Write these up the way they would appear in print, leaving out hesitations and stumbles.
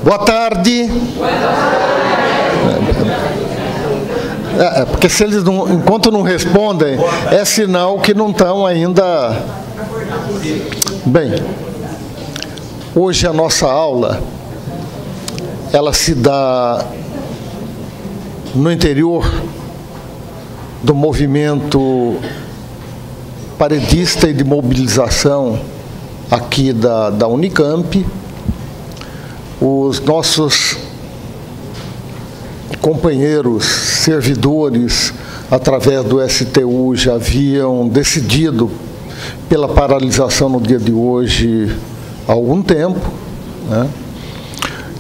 Boa tarde. Porque se eles não, enquanto não respondem, é sinal que não estão ainda. Bem, hoje a nossa aula, ela se dá no interior do movimento paredista e de mobilização aqui da Unicamp. Os nossos companheiros, servidores, através do STU, já haviam decidido pela paralisação no dia de hoje há algum tempo, né?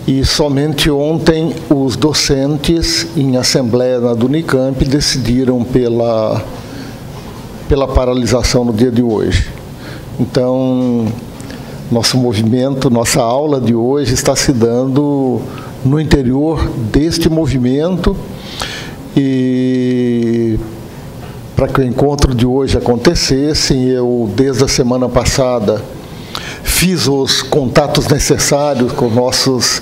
E somente ontem os docentes, em assembleia na Unicamp, decidiram pela paralisação no dia de hoje. Então, nosso movimento, nossa aula de hoje está se dando no interior deste movimento, e para que o encontro de hoje acontecesse, eu, desde a semana passada, fiz os contatos necessários com nossos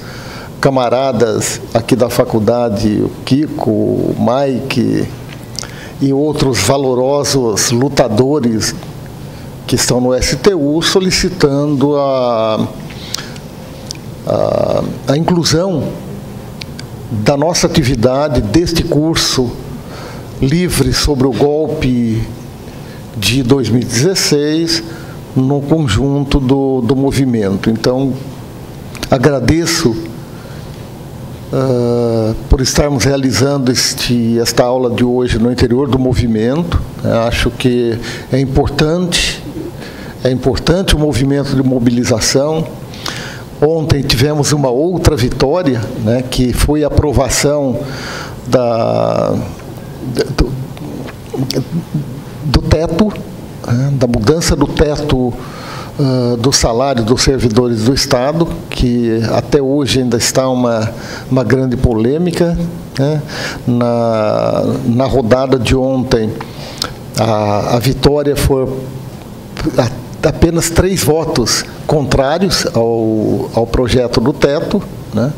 camaradas aqui da faculdade, o Kiko, o Mike e outros valorosos lutadores que estão no STU, solicitando a inclusão da nossa atividade deste curso livre sobre o golpe de 2016 no conjunto do movimento. Então, agradeço por estarmos realizando esta aula de hoje no interior do movimento. Acho que é importante o movimento de mobilização. Ontem tivemos uma outra vitória, né, que foi a aprovação do teto, da mudança do teto do salário dos servidores do Estado, que até hoje ainda está uma grande polêmica, né? Na rodada de ontem, a vitória foi apenas 3 votos contrários ao projeto do teto, né?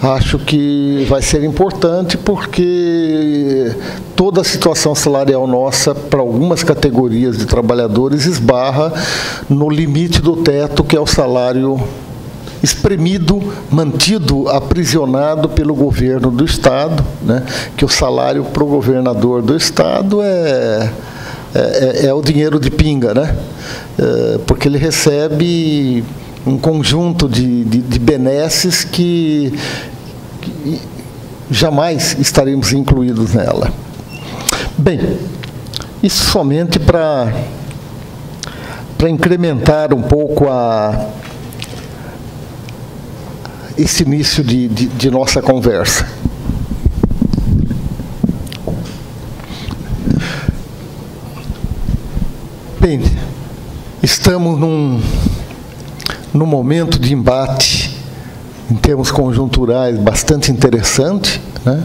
Acho que vai ser importante, porque toda a situação salarial nossa, para algumas categorias de trabalhadores, esbarra no limite do teto, que é o salário espremido, mantido, aprisionado pelo governo do Estado, né? Que o salário para o governador do Estado é o dinheiro de pinga, né? Porque ele recebe um conjunto de benesses que jamais estaremos incluídos nela. Bem, isso somente para incrementar um pouco esse início de nossa conversa. Bem, estamos num momento de embate, em termos conjunturais, bastante interessante, né?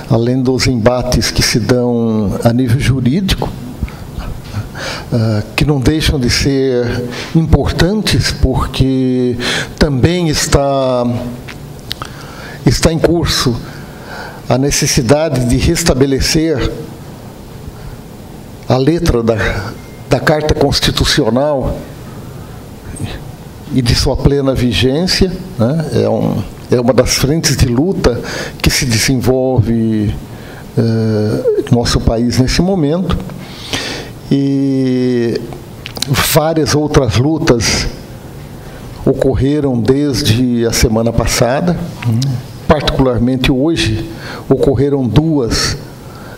Além dos embates que se dão a nível jurídico, que não deixam de ser importantes, porque também está em curso a necessidade de restabelecer a letra da Carta Constitucional e de sua plena vigência, né? É uma das frentes de luta que se desenvolve no nosso país nesse momento, e várias outras lutas ocorreram desde a semana passada. Particularmente hoje ocorreram 2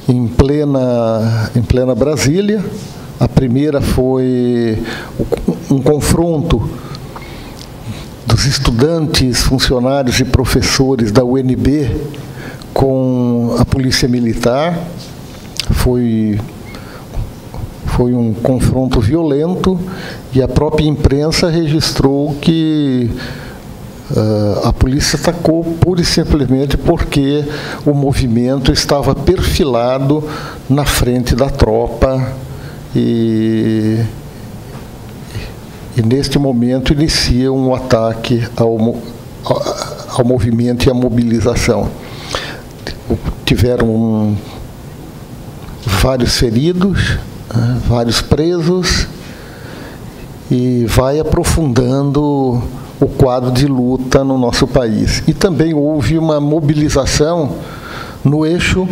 em plena Brasília. A primeira foi um confronto dos estudantes, funcionários e professores da UNB com a Polícia Militar. Foi um confronto violento, e a própria imprensa registrou que a polícia atacou pura e simplesmente porque o movimento estava perfilado na frente da tropa, e neste momento inicia um ataque ao movimento e à mobilização. Tiveram vários feridos, vários presos, e vai aprofundando o quadro de luta no nosso país. E também houve uma mobilização no eixo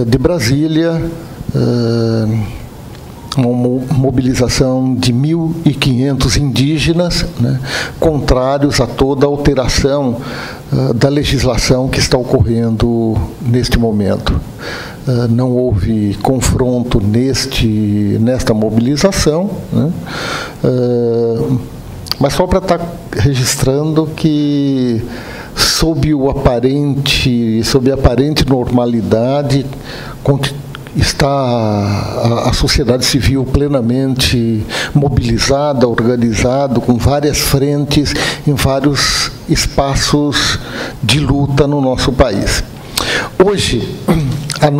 de Brasília, uma mobilização de 1.500 indígenas, né, contrários a toda alteração da legislação que está ocorrendo neste momento. Não houve confronto nesta mobilização, né, mas só para estar registrando que sob a aparente normalidade está a sociedade civil plenamente mobilizada, organizada, com várias frentes em vários espaços de luta no nosso país. Hoje, a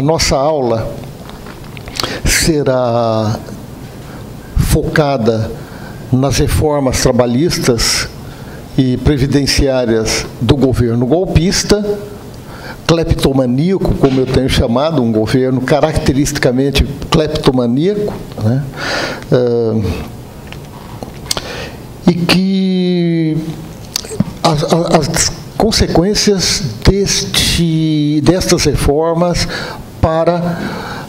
nossa aula será focada nas reformas trabalhistas e previdenciárias do governo golpista, cleptomaníaco, como eu tenho chamado, um governo caracteristicamente cleptomaníaco, né? E que as consequências destas reformas para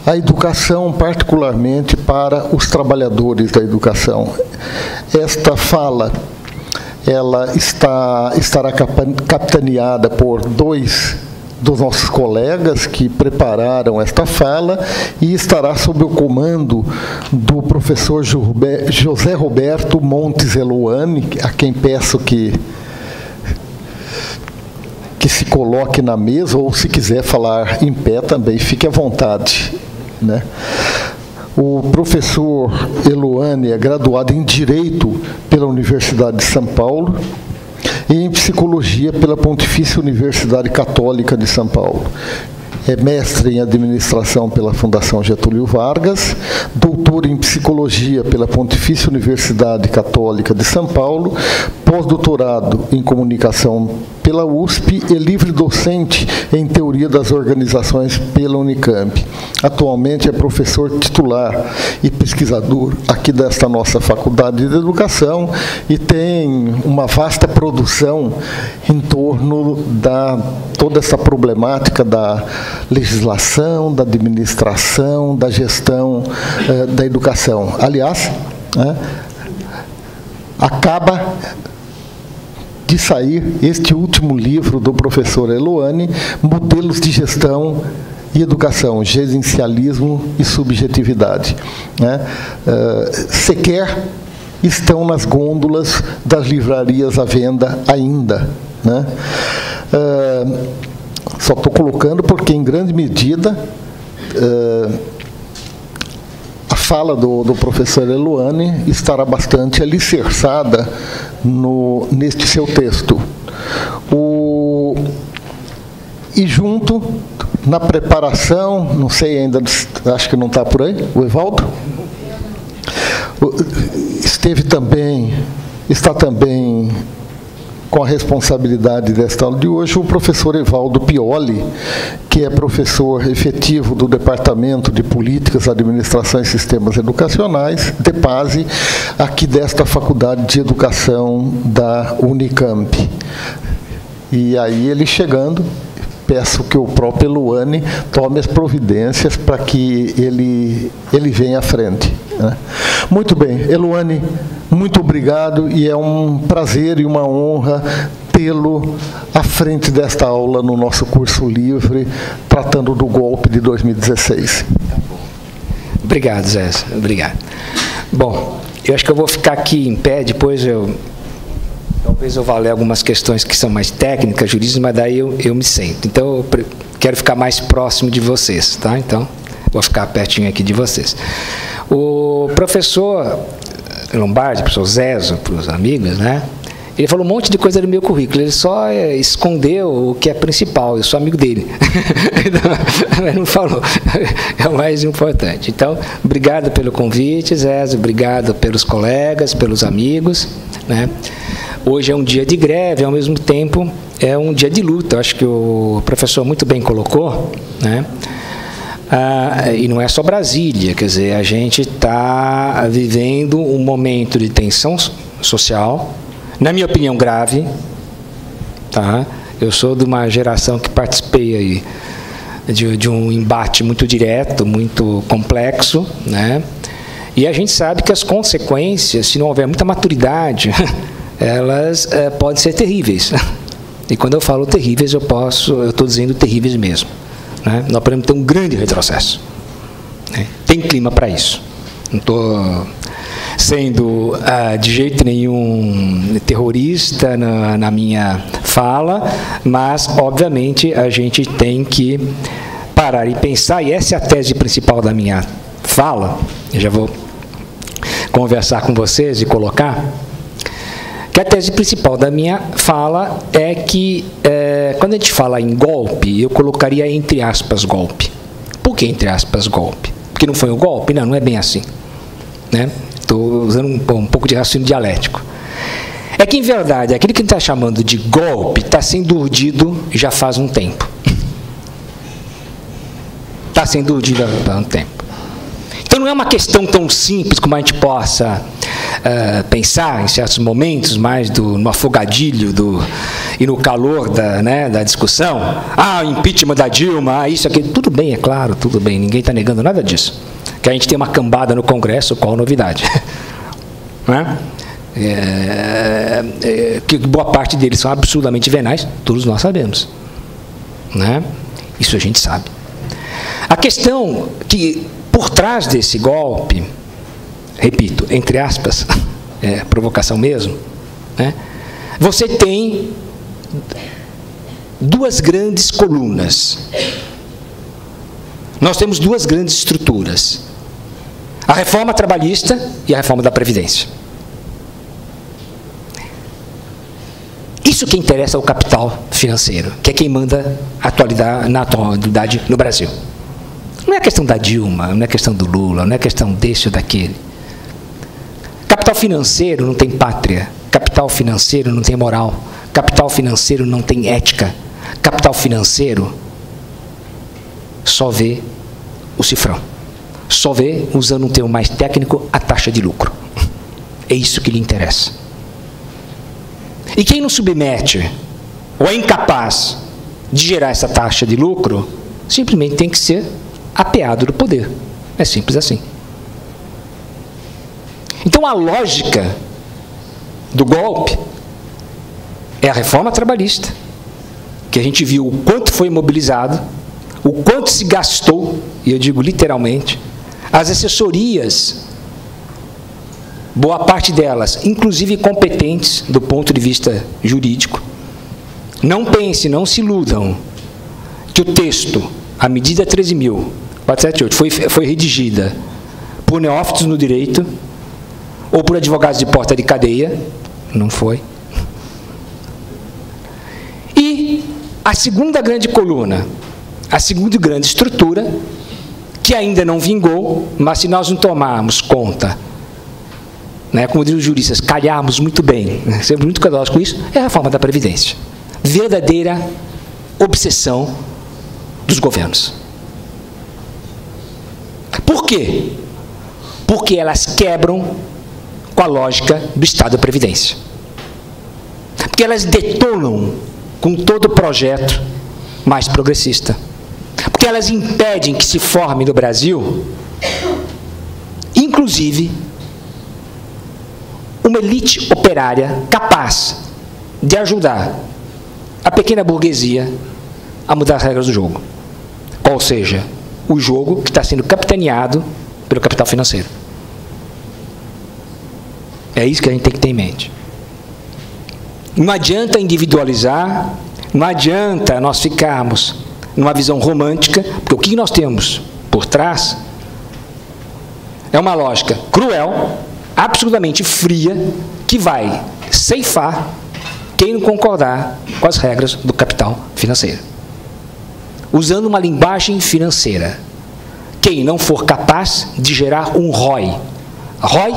a educação, particularmente para os trabalhadores da educação. Esta fala, ela estará capitaneada por dois dos nossos colegas que prepararam esta fala e estará sob o comando do professor José Roberto Montes Eluane, a quem peço que se coloque na mesa, ou se quiser falar em pé também, fique à vontade, né? O professor Eluane é graduado em Direito pela Universidade de São Paulo e em Psicologia pela Pontifícia Universidade Católica de São Paulo. É mestre em Administração pela Fundação Getúlio Vargas, doutor em Psicologia pela Pontifícia Universidade Católica de São Paulo, pós-doutorado em Comunicação pela USP e livre docente em Teoria das Organizações pela Unicamp. Atualmente é professor titular e pesquisador aqui desta nossa Faculdade de Educação e tem uma vasta produção em torno da toda essa problemática da legislação, da administração, da gestão da educação. Aliás, acaba de sair este último livro do professor Eluane, Modelos de Gestão e Educação, Gerencialismo e Subjetividade. Sequer estão nas gôndolas das livrarias à venda ainda, né? Só estou colocando porque, em grande medida, a fala do professor Eluane estará bastante alicerçada neste seu texto. E junto, na preparação, não sei ainda, acho que não está por aí, o Evaldo? Está também com a responsabilidade desta aula de hoje, o professor Evaldo Pioli, que é professor efetivo do Departamento de Políticas, Administração e Sistemas Educacionais, DEPASE, aqui desta Faculdade de Educação da Unicamp. E aí, ele chegando, peço que o próprio Eluane tome as providências para que ele venha à frente, né? Muito bem, Eluane, muito obrigado, e é um prazer e uma honra tê-lo à frente desta aula no nosso curso livre, tratando do golpe de 2016. Obrigado, Zé. Obrigado. Bom, eu acho que eu vou ficar aqui em pé, depois talvez eu vá ler algumas questões que são mais técnicas, jurídicas, mas daí eu me sento. Então, eu quero ficar mais próximo de vocês, tá? Então, vou ficar pertinho aqui de vocês. O professor Lombardi, professor Zezo, para os amigos, né? Ele falou um monte de coisa do meu currículo, ele só escondeu o que é principal, eu sou amigo dele. Ele não falou, é o mais importante. Então, obrigado pelo convite, Zezo, obrigado pelos colegas, pelos amigos, né? Hoje é um dia de greve, ao mesmo tempo é um dia de luta. Eu acho que o professor muito bem colocou, né? E não é só Brasília, quer dizer, a gente está vivendo um momento de tensão social, na minha opinião, grave. Tá? Eu sou de uma geração que participei aí de um embate muito direto, muito complexo, né? E a gente sabe que as consequências, se não houver muita maturidade, elas podem ser terríveis. E quando eu falo terríveis, eu estou dizendo terríveis mesmo. Né? Nós podemos ter um grande retrocesso. Né? Tem clima para isso. Não estou sendo de jeito nenhum terrorista na minha fala, mas, obviamente, a gente tem que parar e pensar, e essa é a tese principal da minha fala, eu já vou conversar com vocês e colocar, que a tese principal da minha fala é que, quando a gente fala em golpe, eu colocaria entre aspas golpe. Por que entre aspas golpe? Porque não foi um golpe? Não, não é bem assim. Né? Estou usando um pouco de raciocínio dialético. É que, em verdade, aquilo que a gente está chamando de golpe está sendo urdido já faz um tempo. Está sendo urdido há um tempo. Então, não é uma questão tão simples como a gente possa pensar em certos momentos, mais no afogadilho e no calor da discussão. O impeachment da Dilma, isso, aquilo. Tudo bem, é claro, tudo bem, ninguém está negando nada disso. Que a gente tem uma cambada no Congresso, qual a novidade? Né? Que boa parte deles são absurdamente venais, todos nós sabemos. Né? Isso a gente sabe. A questão que, por trás desse golpe, repito, entre aspas, provocação mesmo, né? Você tem duas grandes colunas. Nós temos duas grandes estruturas. A reforma trabalhista e a reforma da Previdência. Isso que interessa ao capital financeiro, que é quem manda na atualidade no Brasil. Não é questão da Dilma, não é questão do Lula, não é questão desse ou daquele. Capital financeiro não tem pátria, capital financeiro não tem moral, capital financeiro não tem ética, capital financeiro só vê o cifrão, só vê, usando um termo mais técnico, a taxa de lucro. É isso que lhe interessa. E quem não submete ou é incapaz de gerar essa taxa de lucro, simplesmente tem que ser apeado do poder. É simples assim. Então, a lógica do golpe é a reforma trabalhista, que a gente viu o quanto foi mobilizado, o quanto se gastou, e eu digo literalmente, as assessorias, boa parte delas, inclusive competentes do ponto de vista jurídico. Não pense, não se iludam, que o texto, a medida 13.478, foi redigida por neófitos no direito ou por advogados de porta de cadeia. Não foi. E a segunda grande coluna, a segunda grande estrutura, que ainda não vingou, mas se nós não tomarmos conta, né, como dizem os juristas, calharmos muito bem, né, sempre muito cuidadosos com isso, é a reforma da Previdência. Verdadeira obsessão dos governos. Por quê? Porque elas quebram com a lógica do Estado da Previdência. Porque elas detonam com todo o projeto mais progressista. Porque elas impedem que se forme no Brasil, inclusive, uma elite operária capaz de ajudar a pequena burguesia a mudar as regras do jogo. Ou seja, o jogo que está sendo capitaneado pelo capital financeiro. É isso que a gente tem que ter em mente. Não adianta individualizar, não adianta nós ficarmos numa visão romântica, porque o que nós temos por trás é uma lógica cruel, absolutamente fria, que vai ceifar quem não concordar com as regras do capital financeiro. Usando uma linguagem financeira, quem não for capaz de gerar um ROI. ROI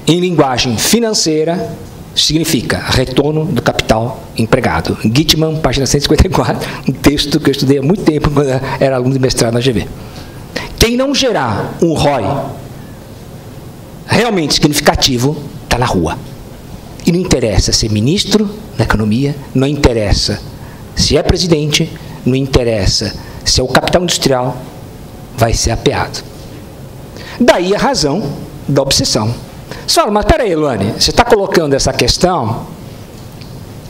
em linguagem financeira, significa retorno do capital empregado. Gitman, página 154, um texto que eu estudei há muito tempo, quando era aluno de mestrado na GV. Quem não gerar um ROI realmente significativo, está na rua. E não interessa ser ministro da economia, não interessa se é presidente, não interessa se é o capital industrial, vai ser apeado. Daí a razão da obsessão. Você fala, mas peraí, Luane, você está colocando essa questão,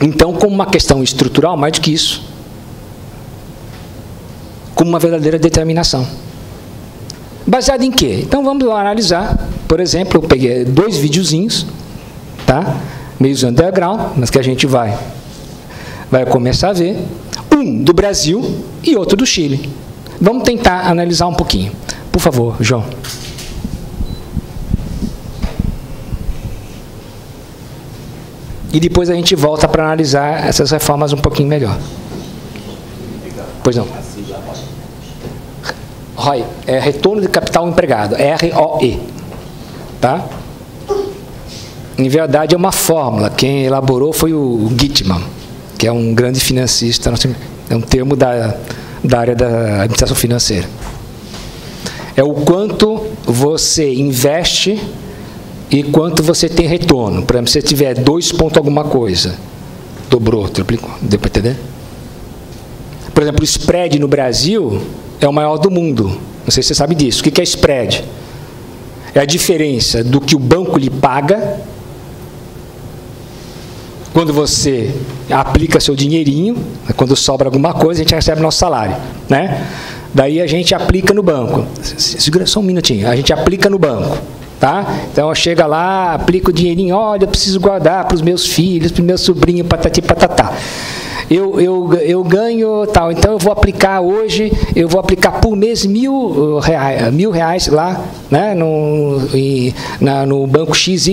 então, como uma questão estrutural, mais do que isso, como uma verdadeira determinação. Baseado em quê? Então, vamos lá analisar. Por exemplo, eu peguei 2 videozinhos, tá? Meio underground, mas que a gente vai começar a ver. Um do Brasil e outro do Chile. Vamos tentar analisar um pouquinho. Por favor, João. E depois a gente volta para analisar essas reformas um pouquinho melhor. Pois não. ROI, é retorno de capital empregado, ROE. Tá? Em verdade, é uma fórmula. Quem elaborou foi o Gitman, que é um grande financista, é um termo da área da administração financeira. É o quanto você investe e quanto você tem retorno. Por exemplo, se você tiver 2 pontos alguma coisa, dobrou, triplicou, deu para entender? Por exemplo, o spread no Brasil é o maior do mundo. Não sei se você sabe disso. O que é spread? É a diferença do que o banco lhe paga quando você aplica seu dinheirinho, quando sobra alguma coisa, a gente recebe nosso salário, né? Daí a gente aplica no banco. Segura só um minutinho. A gente aplica no banco. Tá? Então, chega lá, aplica o dinheirinho, olha, eu preciso guardar para os meus filhos, para o meu sobrinho, patati patatá. Eu ganho tal, então eu vou aplicar hoje, eu vou aplicar por mês R$1.000 lá, né, no banco XYZ.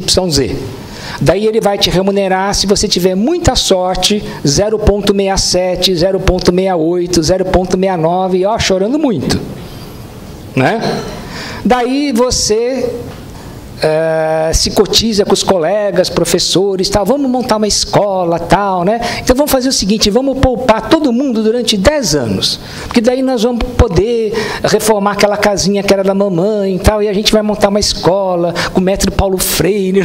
Daí ele vai te remunerar, se você tiver muita sorte, 0,67, 0,68, 0,69, ó, chorando muito. Né? Daí você se cotiza com os colegas, professores, tal, vamos montar uma escola, tal, né? Então vamos fazer o seguinte, vamos poupar todo mundo durante 10 anos, porque daí nós vamos poder reformar aquela casinha que era da mamãe, tal, e a gente vai montar uma escola com o mestre Paulo Freire,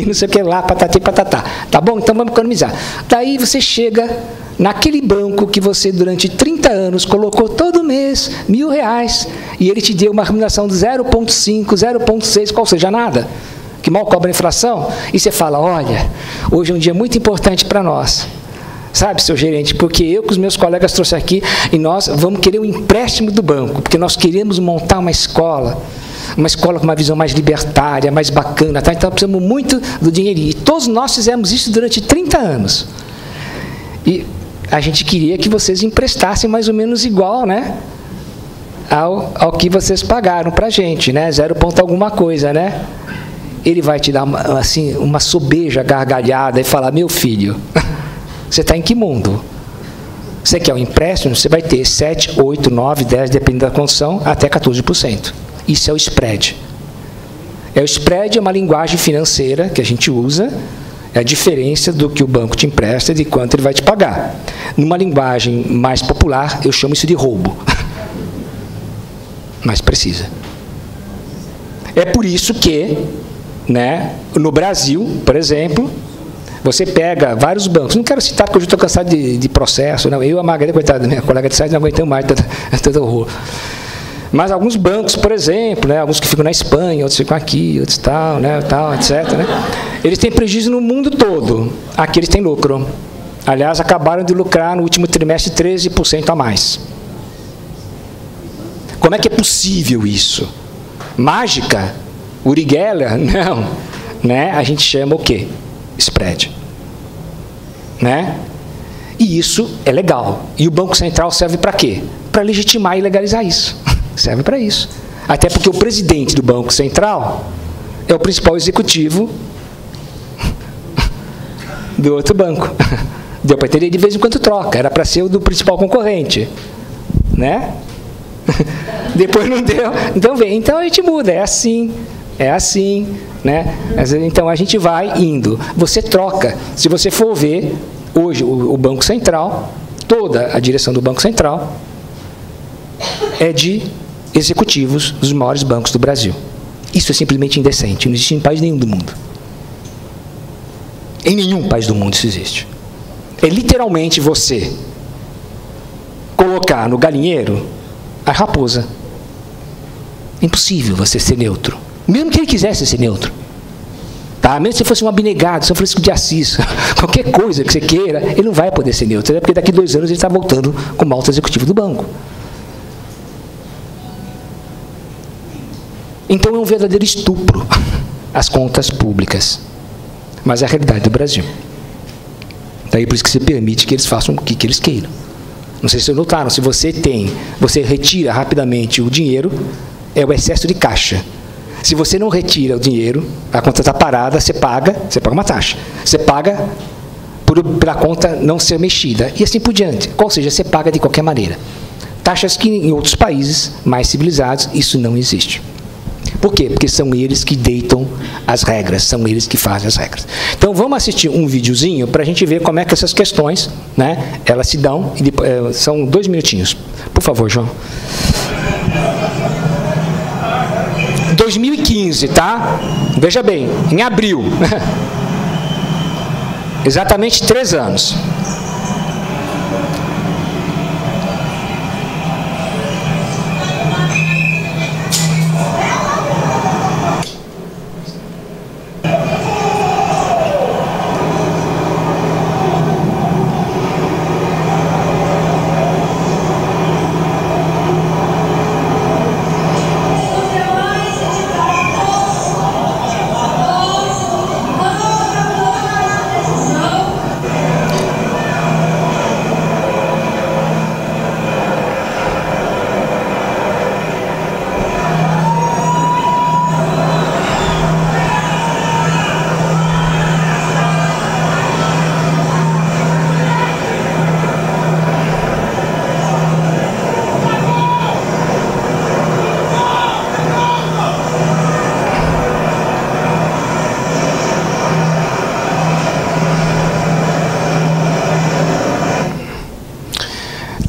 não sei o que lá, patati patatá, tá bom? Então vamos economizar. Daí você chega naquele banco que você durante 30 anos colocou todo mês R$1.000 e ele te deu uma remuneração de 0,5, 0,6, qual seja nada, que mal cobra a inflação, e você fala, olha, hoje é um dia muito importante para nós, sabe, seu gerente, porque eu com os meus colegas trouxe aqui e nós vamos querer um empréstimo do banco, porque nós queremos montar uma escola com uma visão mais libertária, mais bacana, tá? Então precisamos muito do dinheirinho, e todos nós fizemos isso durante 30 anos, e a gente queria que vocês emprestassem mais ou menos igual, né, ao que vocês pagaram para a gente, né, 0 ponto alguma coisa, né? Ele vai te dar assim, uma sobeja gargalhada e falar, meu filho, você está em que mundo? Você quer um empréstimo? Você vai ter 7, 8, 9, 10, dependendo da condição, até 14%. Isso é o spread. O spread é uma linguagem financeira que a gente usa, é a diferença do que o banco te empresta e de quanto ele vai te pagar. Numa linguagem mais popular, eu chamo isso de roubo. Mais precisa. É por isso que, né, no Brasil, por exemplo, você pega vários bancos, não quero citar porque eu já estou cansado de processo, não. Eu e a Margarida, coitada, minha colega de site, não aguentamos mais tanto horror. Mas alguns bancos, por exemplo, né, alguns que ficam na Espanha, outros ficam aqui, outros tal, né, tal, etc., né, eles têm prejuízo no mundo todo. Aqui eles têm lucro. Aliás, acabaram de lucrar no último trimestre 13% a mais. Como é que é possível isso? Mágica? Uri Geller? Não. Né? A gente chama o quê? Spread. Né? E isso é legal. E o Banco Central serve para quê? Para legitimar e legalizar isso. Serve para isso. Até porque o presidente do Banco Central é o principal executivo do outro banco. Deu para entender, de vez em quando troca. Era para ser o do principal concorrente. Né? Depois não deu. Então, vem. Então a gente muda. É assim. é assim, né? Então a gente vai indo. Você troca. Se você for ver, hoje o Banco Central, toda a direção do Banco Central é de executivos dos maiores bancos do Brasil. Isso é simplesmente indecente. Não existe em país nenhum do mundo. Em nenhum país do mundo isso existe. É literalmente você colocar no galinheiro a raposa. Impossível você ser neutro. Mesmo que ele quisesse ser neutro. Tá? Mesmo se fosse um abnegado, São Francisco de Assis, qualquer coisa que você queira, ele não vai poder ser neutro. Porque daqui a 2 anos ele está voltando como alto executivo do banco. Então é um verdadeiro estupro as contas públicas. Mas é a realidade do Brasil. Daí por isso que você permite que eles façam o que eles queiram. Não sei se vocês notaram, se você retira rapidamente o dinheiro, é o excesso de caixa. Se você não retira o dinheiro, a conta está parada, você paga uma taxa. Você paga pela conta não ser mexida. E assim por diante. Ou seja, você paga de qualquer maneira. Taxas que em outros países mais civilizados, isso não existe. Por quê? Porque são eles que deitam as regras, são eles que fazem as regras. Então, vamos assistir um videozinho para a gente ver como é que essas questões, né, elas se dão. São 2 minutinhos. Por favor, João. 2015, tá? Veja bem, em abril. Exatamente 3 anos.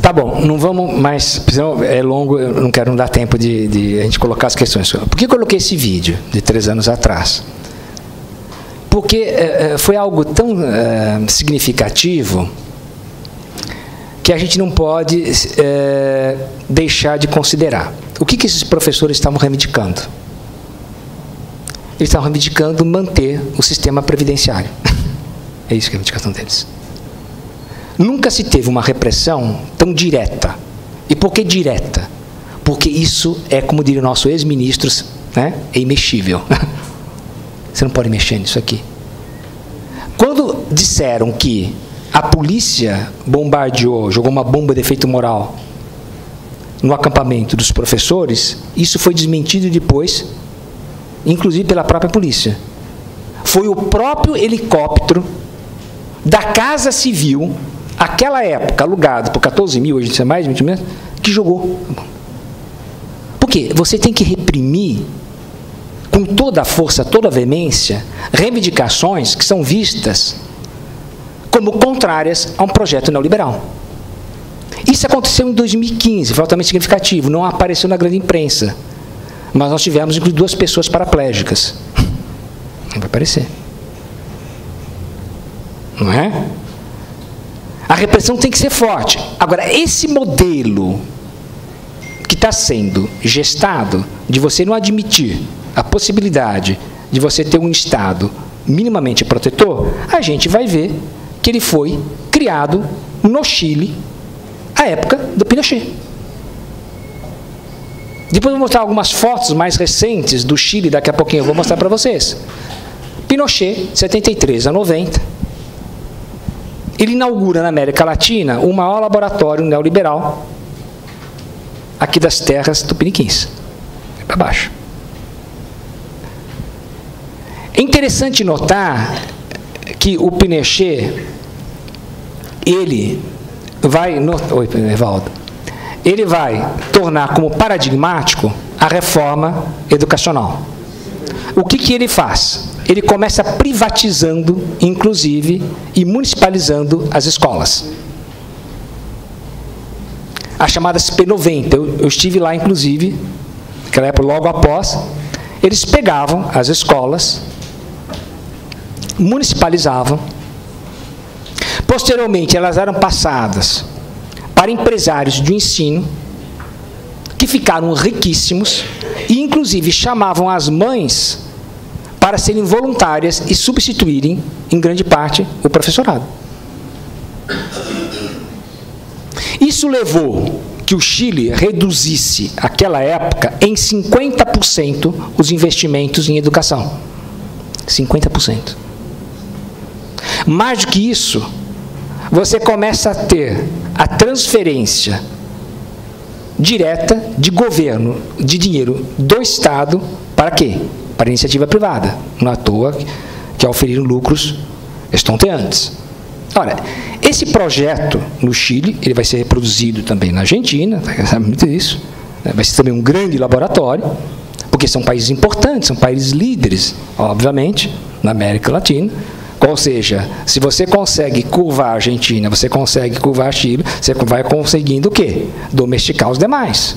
Tá bom, não vamos mais, é longo, eu não quero dar tempo de a gente colocar as questões. Por que eu coloquei esse vídeo de 3 anos atrás? Porque foi algo tão significativo que a gente não pode deixar de considerar. O que esses professores estavam reivindicando? Eles estavam reivindicando manter o sistema previdenciário. É isso que é a reivindicação deles. Nunca se teve uma repressão tão direta. E por que direta? Porque isso é, como diria o nosso ex-ministro, né, é imexível. Você não pode mexer nisso aqui. Quando disseram que a polícia bombardeou, jogou uma bomba de efeito moral no acampamento dos professores, isso foi desmentido depois, inclusive pela própria polícia. Foi o próprio helicóptero da Casa Civil, aquela época, alugado por 14 mil, hoje é mais de 20 mil, que jogou. Por quê? Você tem que reprimir com toda a força, toda a veemência, reivindicações que são vistas como contrárias a um projeto neoliberal. Isso aconteceu em 2015, foi altamente significativo, não apareceu na grande imprensa, mas nós tivemos, inclusive, 2 pessoas paraplégicas. Não vai aparecer. Não é? A repressão tem que ser forte. Agora, esse modelo que está sendo gestado, de você não admitir a possibilidade de você ter um Estado minimamente protetor, a gente vai ver que ele foi criado no Chile, à época do Pinochet. Depois eu vou mostrar algumas fotos mais recentes do Chile, daqui a pouquinho eu vou mostrar para vocês. Pinochet, 73 a 90. Ele inaugura na América Latina o maior laboratório neoliberal aqui das terras tupiniquins. Para baixo. É interessante notar que o Pinochet, ele vai tornar como paradigmático a reforma educacional. o que ele faz? Ele começa privatizando, inclusive, e municipalizando as escolas. As chamadas P90, eu estive lá, inclusive, naquela época, logo após, eles pegavam as escolas, municipalizavam, posteriormente elas eram passadas para empresários de ensino, que ficaram riquíssimos, e inclusive chamavam as mães para serem voluntárias e substituírem, em grande parte, o professorado. Isso levou que o Chile reduzisse, naquela época, em 50% os investimentos em educação. 50%. Mais do que isso, você começa a ter a transferência direta de governo, de dinheiro do Estado, para quê? Para a iniciativa privada. Não é à toa que oferiram lucros estonteantes. Ora, esse projeto no Chile, ele vai ser reproduzido também na Argentina, sabe muito isso, vai ser também um grande laboratório, porque são países importantes, são países líderes, obviamente, na América Latina. Ou seja, se você consegue curvar a Argentina, você consegue curvar a Chile, você vai conseguindo o quê? Domesticar os demais.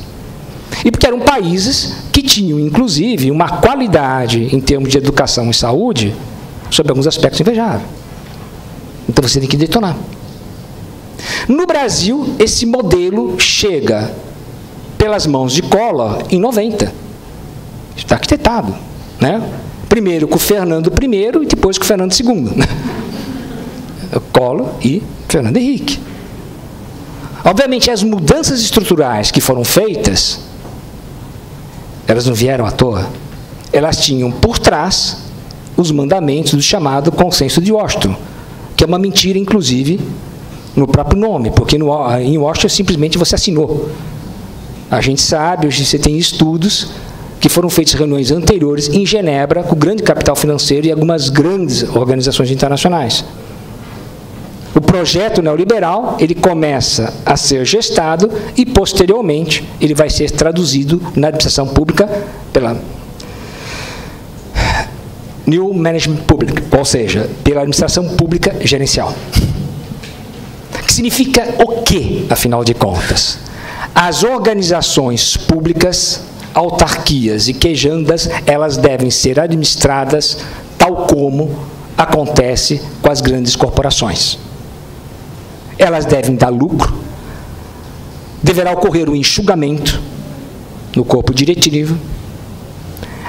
E porque eram países que tinham, inclusive, uma qualidade em termos de educação e saúde, sob alguns aspectos invejável. Então você tem que detonar. No Brasil, esse modelo chega pelas mãos de Collor em 90. Está arquitetado, né? Primeiro com o Fernando I e depois com o Fernando II. Collor e Fernando Henrique. Obviamente, as mudanças estruturais que foram feitas, elas não vieram à toa. Elas tinham por trás os mandamentos do chamado Consenso de Washington, que é uma mentira, inclusive, no próprio nome, porque em Washington simplesmente você assinou. A gente sabe, hoje você tem estudos que foram feitas reuniões anteriores em Genebra, com grande capital financeiro e algumas grandes organizações internacionais. O projeto neoliberal, ele começa a ser gestado e, posteriormente, ele vai ser traduzido na administração pública pela New Management Public, ou seja, pela administração pública gerencial. Que significa o quê, afinal de contas? As organizações públicas, autarquias e quejandas, elas devem ser administradas tal como acontece com as grandes corporações. Elas devem dar lucro, deverá ocorrer um enxugamento no corpo diretivo,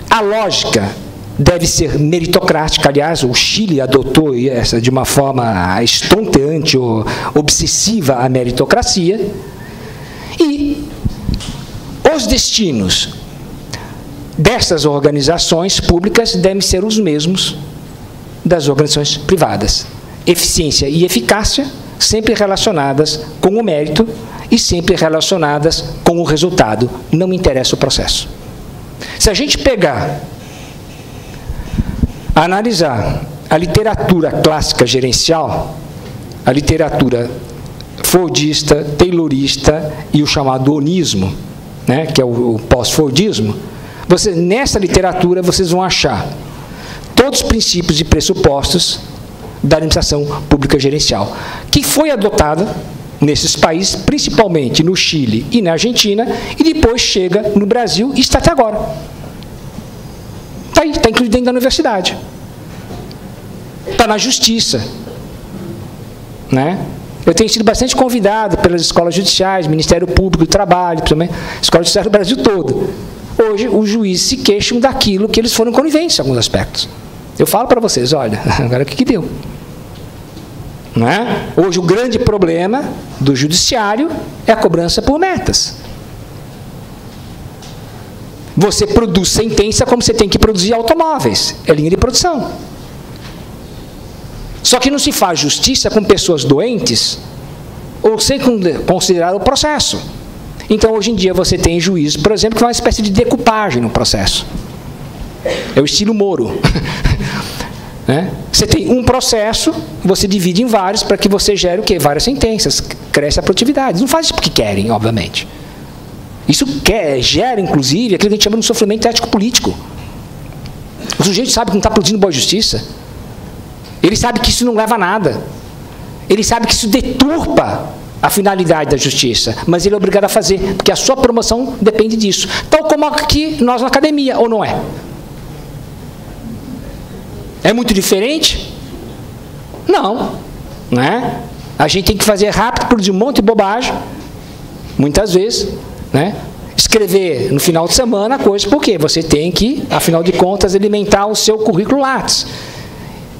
a lógica deve ser meritocrática. Aliás, o Chile adotou essa de uma forma estonteante ou obsessiva a meritocracia, e os destinos dessas organizações públicas devem ser os mesmos das organizações privadas. Eficiência e eficácia sempre relacionadas com o mérito e sempre relacionadas com o resultado. Não me interessa o processo. Se a gente pegar, analisar a literatura clássica gerencial, a literatura fordista, taylorista e o chamado onismo, né, que é o pós-fordismo, nessa literatura vocês vão achar todos os princípios e pressupostos da administração pública gerencial, que foi adotada nesses países, principalmente no Chile e na Argentina, e depois chega no Brasil e está até agora. Está aí, está incluído dentro da universidade. Está na justiça. Né? Eu tenho sido bastante convidado pelas escolas judiciais, Ministério Público do Trabalho, escolas judiciais do Brasil todo. Hoje, os juízes se queixam daquilo que eles foram coniventes em alguns aspectos. Eu falo para vocês, olha, agora o que deu? Não é? Hoje, o grande problema do judiciário é a cobrança por metas. Você produz sentença como você tem que produzir automóveis. É linha de produção. Só que não se faz justiça com pessoas doentes ou sem considerar o processo. Então, hoje em dia, você tem juízes, por exemplo, que é uma espécie de decupagem no processo. É o estilo Moro. Né? Você tem um processo, você divide em vários para que você gere o quê? Várias sentenças, cresce a produtividade. Não faz isso porque querem, obviamente. Isso gera, inclusive, aquilo que a gente chama de sofrimento ético-político. O sujeito sabe que não está produzindo boa justiça. Ele sabe que isso não leva a nada. Ele sabe que isso deturpa a finalidade da justiça, mas ele é obrigado a fazer, porque a sua promoção depende disso. Tal como aqui nós na academia, ou não é? É muito diferente? Não, não é? A gente tem que fazer rápido, produzir um monte de bobagem, muitas vezes, né? Escrever no final de semana coisas, porque você tem que, afinal de contas, alimentar o seu currículo Lattes.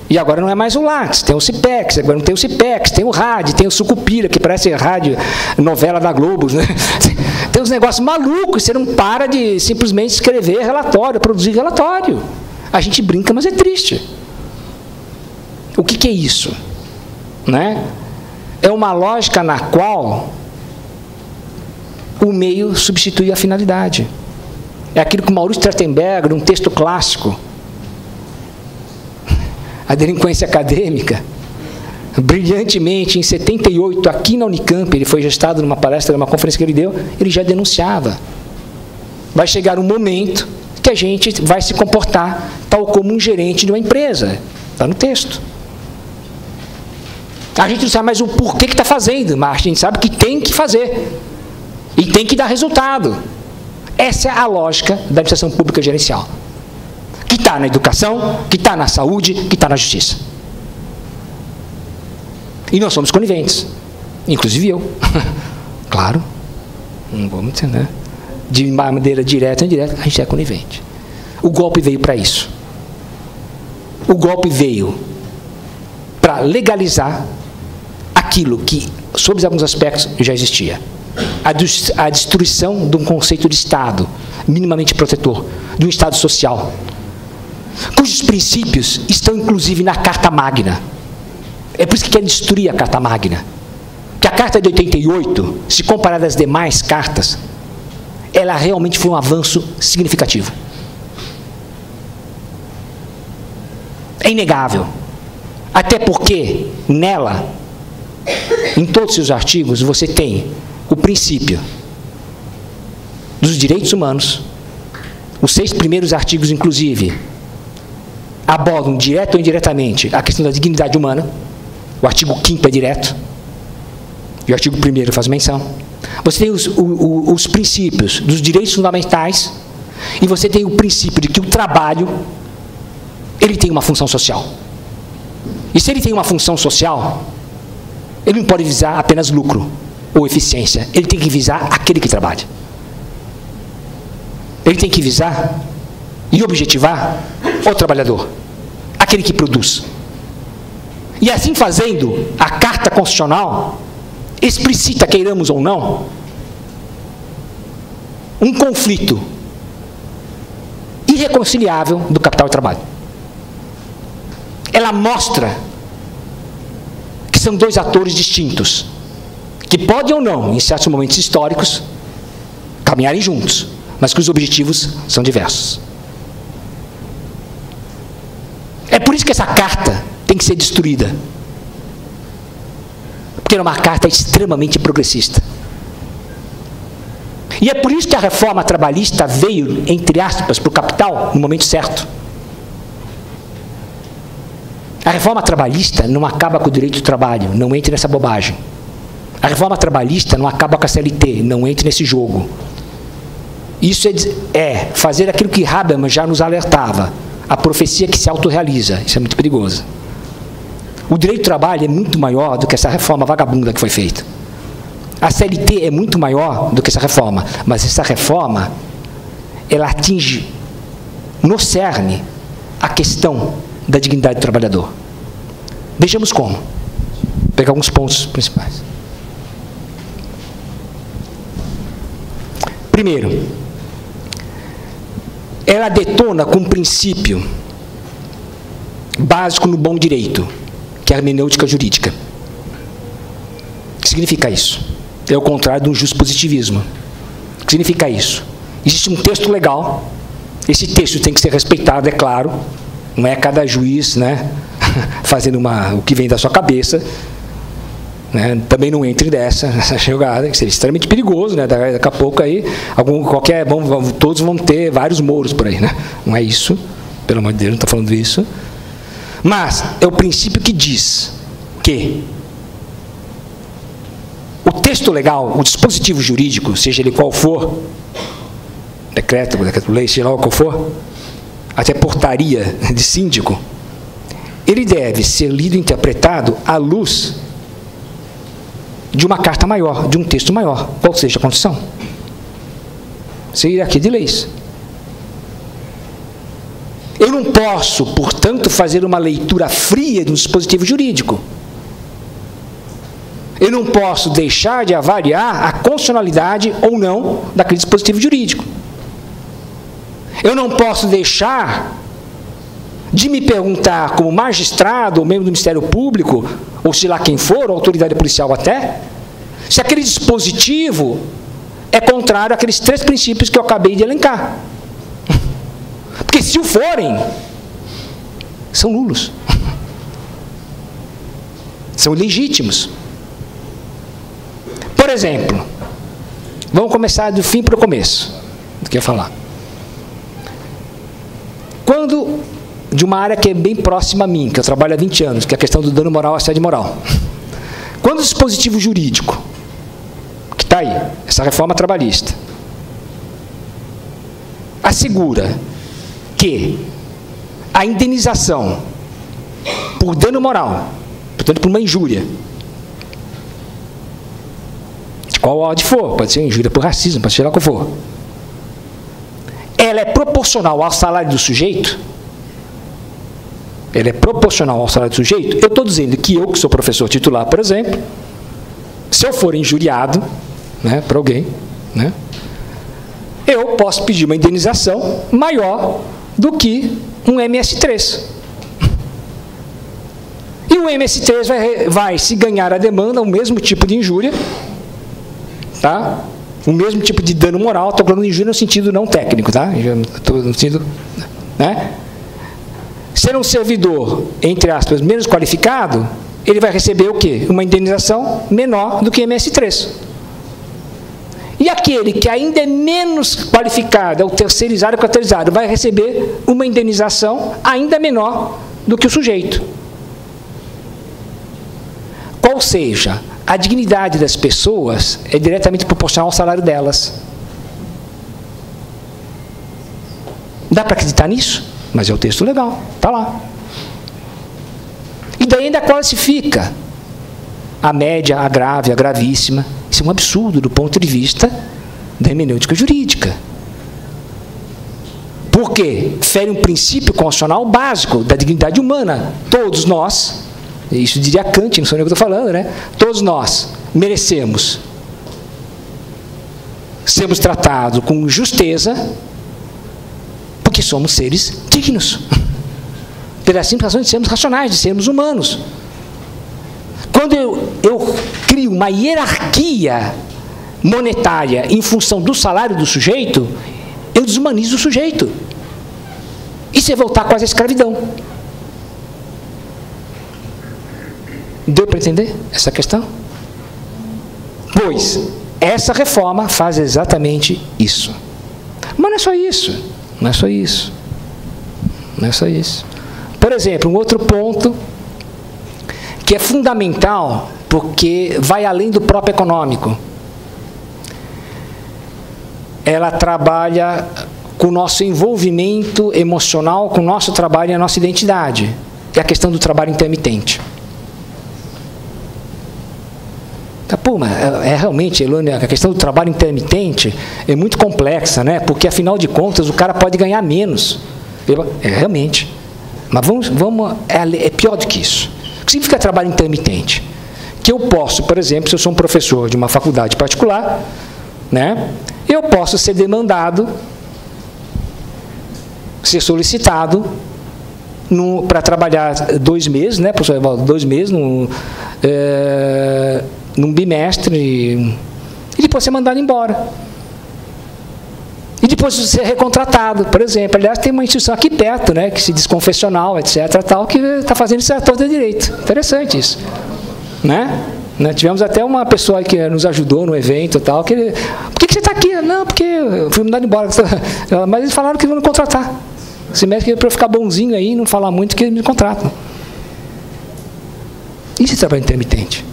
E agora não é mais o Lattes, tem o CIPEX, agora não tem o CIPEX, tem o rádio, tem o Sucupira, que parece rádio, novela da Globo, né? Tem uns negócios malucos, você não para de simplesmente escrever relatório, produzir relatório. A gente brinca, mas é triste. O que é isso? Né? É uma lógica na qual o meio substitui a finalidade. É aquilo que Maurício Trachtenberger, num texto clássico, A Delinquência Acadêmica, brilhantemente, em 78, aqui na Unicamp, ele foi gestado numa palestra, numa conferência que ele deu, ele já denunciava. Vai chegar um momento que a gente vai se comportar tal como um gerente de uma empresa. Está no texto. A gente não sabe mais o porquê que está fazendo, mas a gente sabe que tem que fazer. E tem que dar resultado. Essa é a lógica da administração pública gerencial. Que está na educação, que está na saúde, que está na justiça. E nós somos coniventes. Inclusive eu. Claro. Não vamos entender. De maneira direta ou indireta, a gente é conivente. O golpe veio para isso. O golpe veio para legalizar aquilo que, sob alguns aspectos, já existia. A destruição de um conceito de Estado minimamente protetor, de um Estado social, cujos princípios estão, inclusive, na Carta Magna. É por isso que querem destruir a Carta Magna. Que a Carta de 88, se comparada às demais cartas, ela realmente foi um avanço significativo. É inegável. Até porque, nela, em todos os seus artigos, você tem o princípio dos direitos humanos. Os 6 primeiros artigos, inclusive, abordam, direto ou indiretamente, a questão da dignidade humana. O artigo 5º é direto. E o artigo 1º faz menção. Você tem os princípios dos direitos fundamentais e você tem o princípio de que o trabalho, ele tem uma função social. E se ele tem uma função social, ele não pode visar apenas lucro ou eficiência. Ele tem que visar aquele que trabalha. Ele tem que visar e objetivar o trabalhador, aquele que produz. E assim fazendo, a Carta Constitucional explicita, queiramos ou não, um conflito irreconciliável do capital e trabalho. Ela mostra que são 2 atores distintos, que podem ou não, em certos momentos históricos, caminharem juntos, mas que os objetivos são diversos. É por isso que essa carta tem que ser destruída. Porque é uma carta extremamente progressista. E é por isso que a reforma trabalhista veio, entre aspas, para o capital no momento certo. A reforma trabalhista não acaba com o direito do trabalho, não entre nessa bobagem. A reforma trabalhista não acaba com a CLT, não entre nesse jogo. Isso é fazer aquilo que Habermas já nos alertava, a profecia que se autorrealiza. Isso é muito perigoso. O direito do trabalho é muito maior do que essa reforma vagabunda que foi feita. A CLT é muito maior do que essa reforma, mas essa reforma, ela atinge no cerne a questão da dignidade do trabalhador. Vejamos como. Vou pegar alguns pontos principais. Primeiro, ela detona com um princípio básico no bom direito, que é a hermenêutica jurídica. O que significa isso? É o contrário de um juspositivismo. O que significa isso? Existe um texto legal, esse texto tem que ser respeitado, é claro, não é cada juiz, né, fazendo o que vem da sua cabeça, né, também não entre nessa jogada, que seria extremamente perigoso, né, daqui a pouco aí, todos vão ter vários mouros por aí, né, não é isso, pelo amor de Deus, não estou falando isso. Mas é o princípio que diz que o texto legal, o dispositivo jurídico, seja ele qual for, decreto-lei, seja lá qual for, até portaria de síndico, ele deve ser lido e interpretado à luz de uma carta maior, de um texto maior, qual seja a Constituição. Seria aqui de leis. Eu não posso, portanto, fazer uma leitura fria de um dispositivo jurídico. Eu não posso deixar de avaliar a constitucionalidade ou não daquele dispositivo jurídico. Eu não posso deixar de me perguntar, como magistrado ou membro do Ministério Público, ou sei lá quem for, ou autoridade policial até, se aquele dispositivo é contrário àqueles 3 princípios que eu acabei de elencar. Porque se o forem, são nulos. São ilegítimos. Por exemplo, vamos começar do fim para o começo do que eu ia falar. Quando, de uma área que é bem próxima a mim, que eu trabalho há 20 anos, que é a questão do dano moral e assédio moral. Quando o dispositivo jurídico, que está aí, essa reforma trabalhista, assegura que a indenização por dano moral, portanto, por uma injúria, de qual ordem for, pode ser injúria por racismo, pode ser lá qual for, ela é proporcional ao salário do sujeito, eu estou dizendo que eu, que sou professor titular, por exemplo, se eu for injuriado, né, por alguém, né, eu posso pedir uma indenização maior do que um MS3. E o MS3 vai, se ganhar a demanda, o mesmo tipo de injúria, tá? O mesmo tipo de dano moral, estou falando de injúria no sentido não técnico, tá? Estou no sentido, né? Ser um servidor, entre aspas, menos qualificado, ele vai receber o quê? Uma indenização menor do que MS3. E aquele que ainda é menos qualificado, é o terceirizado e caracterizado, vai receber uma indenização ainda menor do que o sujeito. Ou seja, a dignidade das pessoas é diretamente proporcional ao salário delas. Dá para acreditar nisso? Mas é o texto legal, está lá. E daí ainda classifica a média, a grave, a gravíssima. Isso é um absurdo do ponto de vista da hermenêutica jurídica. Por quê? Fere um princípio constitucional básico da dignidade humana. Todos nós, isso diria Kant, não sei nem o que eu estou falando, né? Todos nós merecemos sermos tratados com justeza, porque somos seres dignos. Pela simples razão de sermos racionais, de sermos humanos. Quando eu crio uma hierarquia monetária em função do salário do sujeito, eu desumanizo o sujeito. Isso é voltar quase à escravidão. Deu para entender essa questão? Pois, essa reforma faz exatamente isso. Mas não é só isso. Não é só isso. Não é só isso. Por exemplo, um outro ponto que é fundamental, porque vai além do próprio econômico. Ela trabalha com o nosso envolvimento emocional, com o nosso trabalho e a nossa identidade. É a questão do trabalho intermitente. Tá, pô, mas realmente, Elônia, a questão do trabalho intermitente é muito complexa, né? Porque, afinal de contas, o cara pode ganhar menos. Realmente. Mas é pior do que isso. O que significa trabalho intermitente? Que eu posso, por exemplo, se eu sou um professor de uma faculdade particular, né, eu posso ser demandado, ser solicitado para trabalhar 2 meses, né, 2 meses num bimestre, e depois ser mandado embora. E depois ser recontratado, por exemplo. Aliás, tem uma instituição aqui perto, né, que se diz confessional, etc., tal, que está fazendo isso a todo direito. Interessante isso. Né? Tivemos até uma pessoa que nos ajudou no evento, tal, que por que você está aqui? Não, porque eu fui mandado embora. Mas eles falaram que vão me contratar. Semestre para eu ficar bonzinho aí, não falar muito, que eles me contratam. Isso é trabalho intermitente.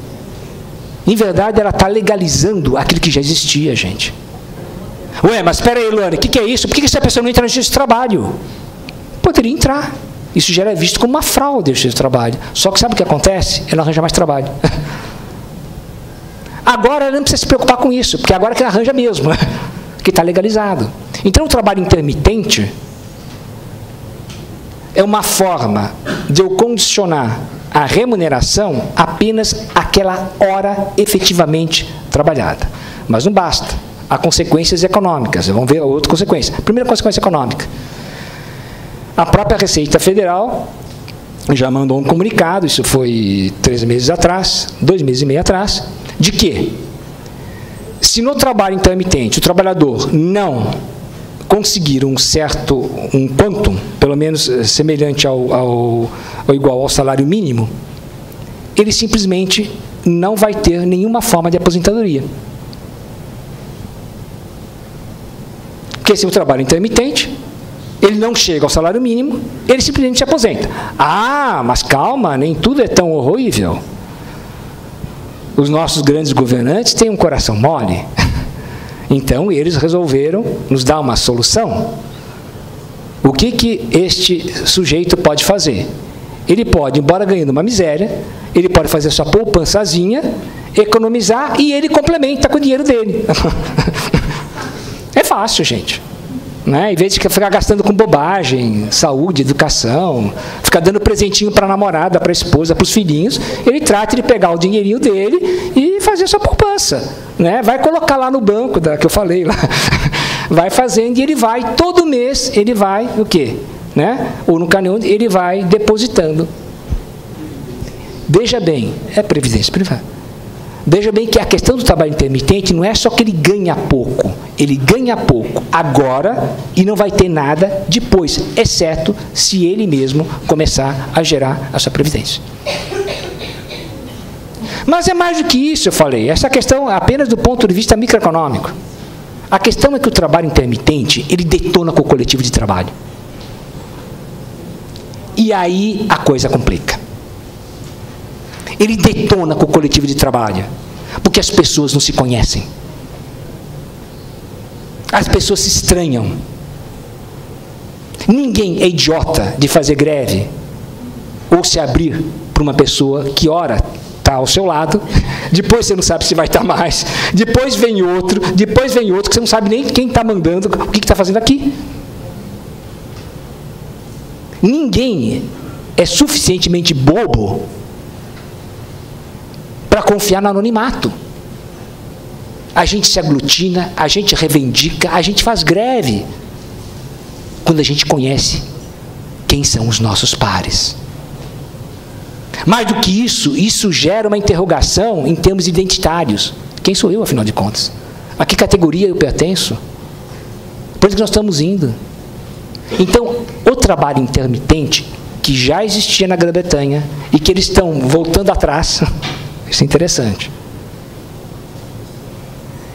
Em verdade, ela está legalizando aquilo que já existia, gente. Ué, mas espera aí, Luane, o que é isso? Por que essa pessoa não entra no justiça do trabalho? Poderia entrar. Isso já é visto como uma fraude no justiça do trabalho. Só que sabe o que acontece? Ela não arranja mais trabalho. Agora ela não precisa se preocupar com isso, porque agora que ela arranja mesmo, que está legalizado. Então o trabalho intermitente é uma forma de eu condicionar a remuneração apenas àquela hora efetivamente trabalhada. Mas não basta. Há consequências econômicas. Vamos ver a outra consequência. Primeira consequência econômica. A própria Receita Federal já mandou um comunicado, isso foi 3 meses atrás, 2 meses e meio atrás, de que, se no trabalho intermitente o trabalhador não conseguir um quantum, pelo menos semelhante ou igual ao salário mínimo, ele simplesmente não vai ter nenhuma forma de aposentadoria. Porque se o trabalho intermitente, ele não chega ao salário mínimo, ele simplesmente se aposenta. Ah, mas calma, nem tudo é tão horrível. Os nossos grandes governantes têm um coração mole. Então, eles resolveram nos dar uma solução. O que este sujeito pode fazer? Ele pode, embora ganhando uma miséria, ele pode fazer sua poupançazinha, economizar e ele complementa com o dinheiro dele. É fácil, gente. Né? Em vez de ficar gastando com bobagem, saúde, educação, ficar dando presentinho para a namorada, para a esposa, para os filhinhos, ele trata de pegar o dinheirinho dele e fazer sua poupança. Né? Vai colocar lá no banco, que eu falei lá. Vai fazendo e ele vai, todo mês, ele vai, o quê? Né? Ou no canhão, ele vai depositando. Veja bem, é previdência privada. Veja bem que a questão do trabalho intermitente não é só que ele ganha pouco. Ele ganha pouco agora e não vai ter nada depois, exceto se ele mesmo começar a gerar a sua previdência. Mas é mais do que isso, eu falei. Essa questão é apenas do ponto de vista microeconômico. A questão é que o trabalho intermitente, ele detona com o coletivo de trabalho. E aí a coisa complica. Ele detona com o coletivo de trabalho, porque as pessoas não se conhecem. As pessoas se estranham. Ninguém é idiota de fazer greve ou se abrir para uma pessoa que, ora, está ao seu lado, depois você não sabe se vai estar mais, depois vem outro, que você não sabe nem quem está mandando, o que está fazendo aqui. Ninguém é suficientemente bobo para confiar no anonimato. A gente se aglutina, a gente reivindica, a gente faz greve quando a gente conhece quem são os nossos pares. Mais do que isso gera uma interrogação em termos identitários. Quem sou eu, afinal de contas? A que categoria eu pertenço? Por isso que nós estamos indo. Então, o trabalho intermitente, que já existia na Grã-Bretanha, e que eles estão voltando atrás, isso é interessante.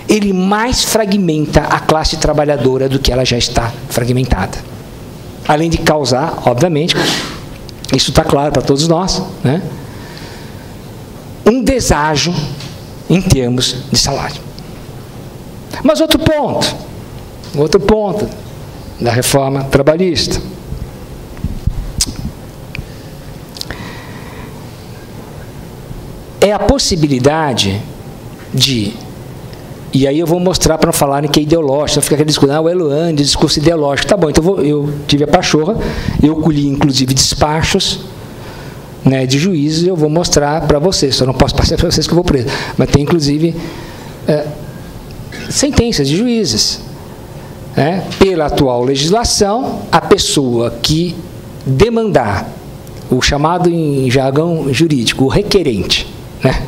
Ele mais fragmenta a classe trabalhadora do que ela já está fragmentada. Além de causar, obviamente, isso está claro para todos nós, né? Um deságio em termos de salário. Mas outro ponto da reforma trabalhista. É a possibilidade de, e aí eu vou mostrar para não falarem que é ideológico, não fica aquele discurso, o Eluane, discurso ideológico. Tá bom, então eu tive a pachorra, eu colhi inclusive despachos, né, de juízes, eu vou mostrar para vocês, só não posso passar para vocês que eu vou preso, mas tem inclusive sentenças de juízes. Pela atual legislação, a pessoa que demandar, o chamado em jargão jurídico, o requerente, né?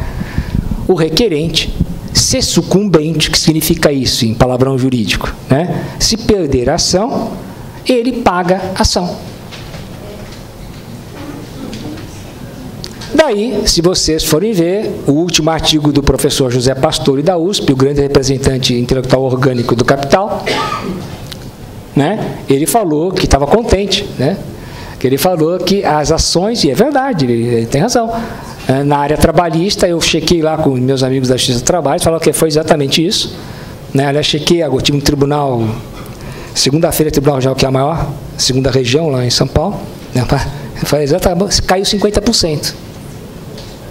O requerente, se sucumbente, que significa isso em palavrão jurídico, né? Se perder a ação, ele paga a ação. Daí, se vocês forem ver, o último artigo do professor José Pastore da USP, o grande representante intelectual orgânico do Capital, né? Ele falou que estava contente, né? Que ele falou que as ações, e é verdade, ele tem razão, na área trabalhista, eu chequei lá com meus amigos da Justiça do Trabalho, falaram que foi exatamente isso, né? Aliás, chequei, eu tive um tribunal, segunda-feira, tribunal regional, que é a maior, segunda região, lá em São Paulo, né? Eu falei, exatamente, caiu 50%.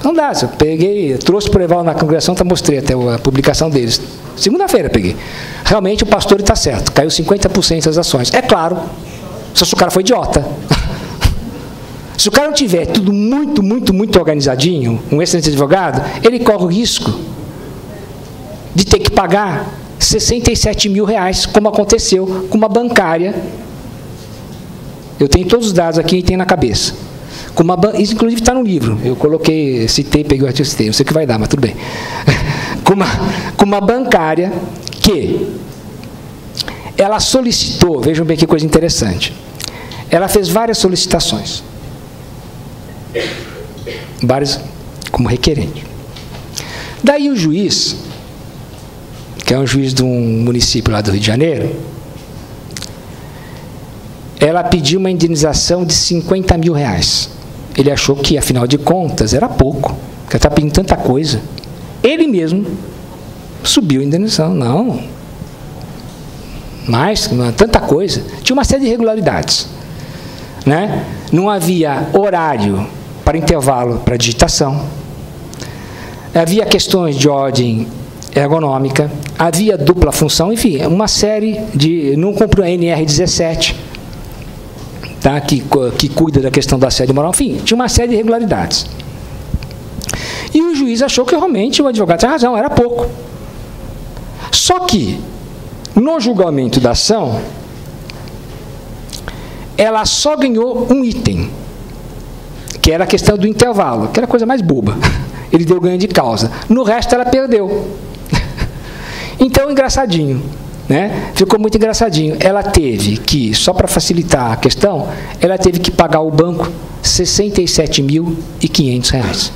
Não dá, eu peguei, trouxe para o Eval na congregação, mostrei até a publicação deles. Segunda-feira peguei. Realmente o pastor está certo, caiu 50% das ações. É claro, só se o cara foi idiota. Se o cara não tiver tudo muito organizadinho, um excelente advogado, ele corre o risco de ter que pagar 67 mil reais, como aconteceu com uma bancária. Eu tenho todos os dados aqui e tenho na cabeça. Isso, inclusive, está no livro. Eu coloquei, citei, peguei o artigo, citei. Não sei o que vai dar, mas tudo bem. Com uma bancária que ela solicitou, vejam bem que coisa interessante. Ela fez várias solicitações. Várias como requerente. Daí o juiz, que é um juiz de um município lá do Rio de Janeiro, ela pediu uma indenização de 50 mil reais. Ele achou que, afinal de contas, era pouco, porque ela está pedindo tanta coisa. Ele mesmo subiu a indenização. Não, mais, tanta coisa. Tinha uma série de irregularidades, né? Não havia horário para intervalo para digitação. Havia questões de ordem ergonômica, havia dupla função, enfim, uma série de... Não cumpriu a NR17, tá? que cuida da questão da assédio moral, enfim, tinha uma série de irregularidades. E o juiz achou que realmente o advogado tinha razão, era pouco. Só que, no julgamento da ação, ela só ganhou um item, que era a questão do intervalo, que era a coisa mais boba. Ele deu ganho de causa. No resto, ela perdeu. Então, engraçadinho, né? Ficou muito engraçadinho. Ela teve que, só para facilitar a questão, ela teve que pagar ao banco R$ 67.500.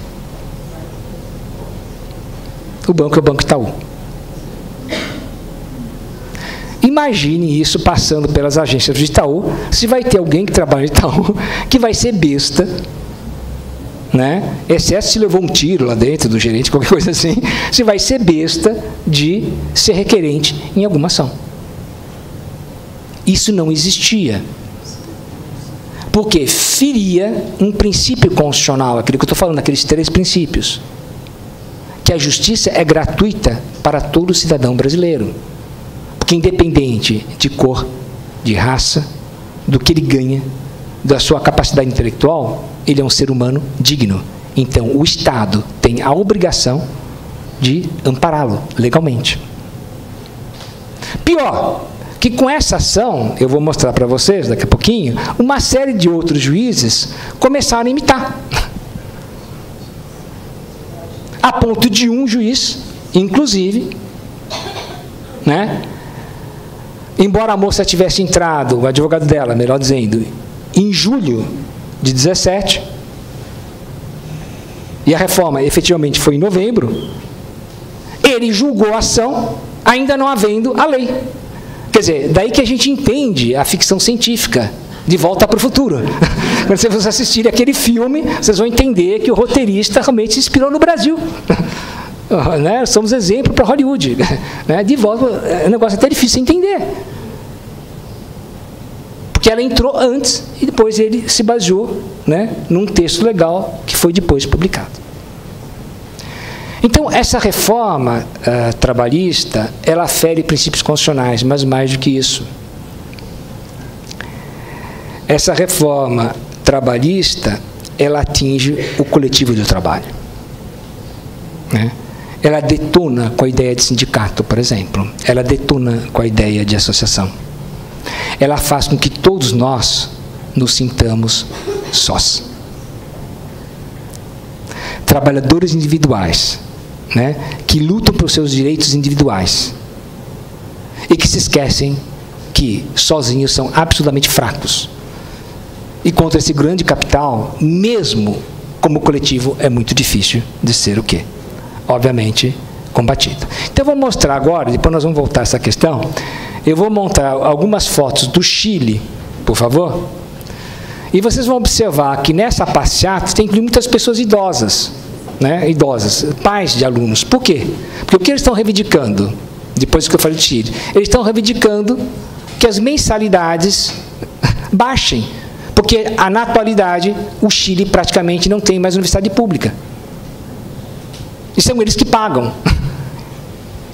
O banco é o Banco Itaú. Imagine isso passando pelas agências do Itaú, se vai ter alguém que trabalha no Itaú que vai ser besta, né? Exceto se levou um tiro lá dentro do gerente, qualquer coisa assim, se vai ser besta de ser requerente em alguma ação. Isso não existia. Porque feria um princípio constitucional, aquilo que eu estou falando, aqueles 3 princípios. Que a justiça é gratuita para todo cidadão brasileiro. Porque independente de cor, de raça, do que ele ganha, da sua capacidade intelectual, ele é um ser humano digno. Então, o Estado tem a obrigação de ampará-lo legalmente. Pior, que com essa ação, eu vou mostrar para vocês daqui a pouquinho, uma série de outros juízes começaram a imitar. A ponto de um juiz, inclusive, né, embora a moça tivesse entrado, o advogado dela, melhor dizendo, em julho de 17, e a reforma efetivamente foi em novembro, ele julgou a ação ainda não havendo a lei. Quer dizer, daí que a gente entende a ficção científica, De Volta para o Futuro. Quando vocês assistirem aquele filme, vocês vão entender que o roteirista realmente se inspirou no Brasil. Né? Somos exemplo para Hollywood. Né? De volta, é um negócio até difícil de entender. Porque ela entrou antes e depois ele se baseou, né, num texto legal que foi depois publicado. Então, essa reforma trabalhista, ela fere princípios constitucionais, mas mais do que isso. Essa reforma trabalhista, ela atinge o coletivo do trabalho. Né? Ela detona com a ideia de sindicato, por exemplo. Ela detona com a ideia de associação. Ela faz com que todos nós nos sintamos sós. Trabalhadores individuais, né, que lutam por seus direitos individuais e que se esquecem que sozinhos são absolutamente fracos. E contra esse grande capital, mesmo como coletivo, é muito difícil de ser o quê? Obviamente, combatido. Então, eu vou mostrar agora, depois nós vamos voltar a essa questão. eu vou montar algumas fotos do Chile, por favor, e vocês vão observar que nessa passeata tem muitas pessoas idosas, né? Idosas, pais de alunos. Por quê? Porque o que eles estão reivindicando, depois que eu falei de Chile, eles estão reivindicando que as mensalidades baixem, porque na atualidade o Chile praticamente não tem mais universidade pública. E são eles que pagam.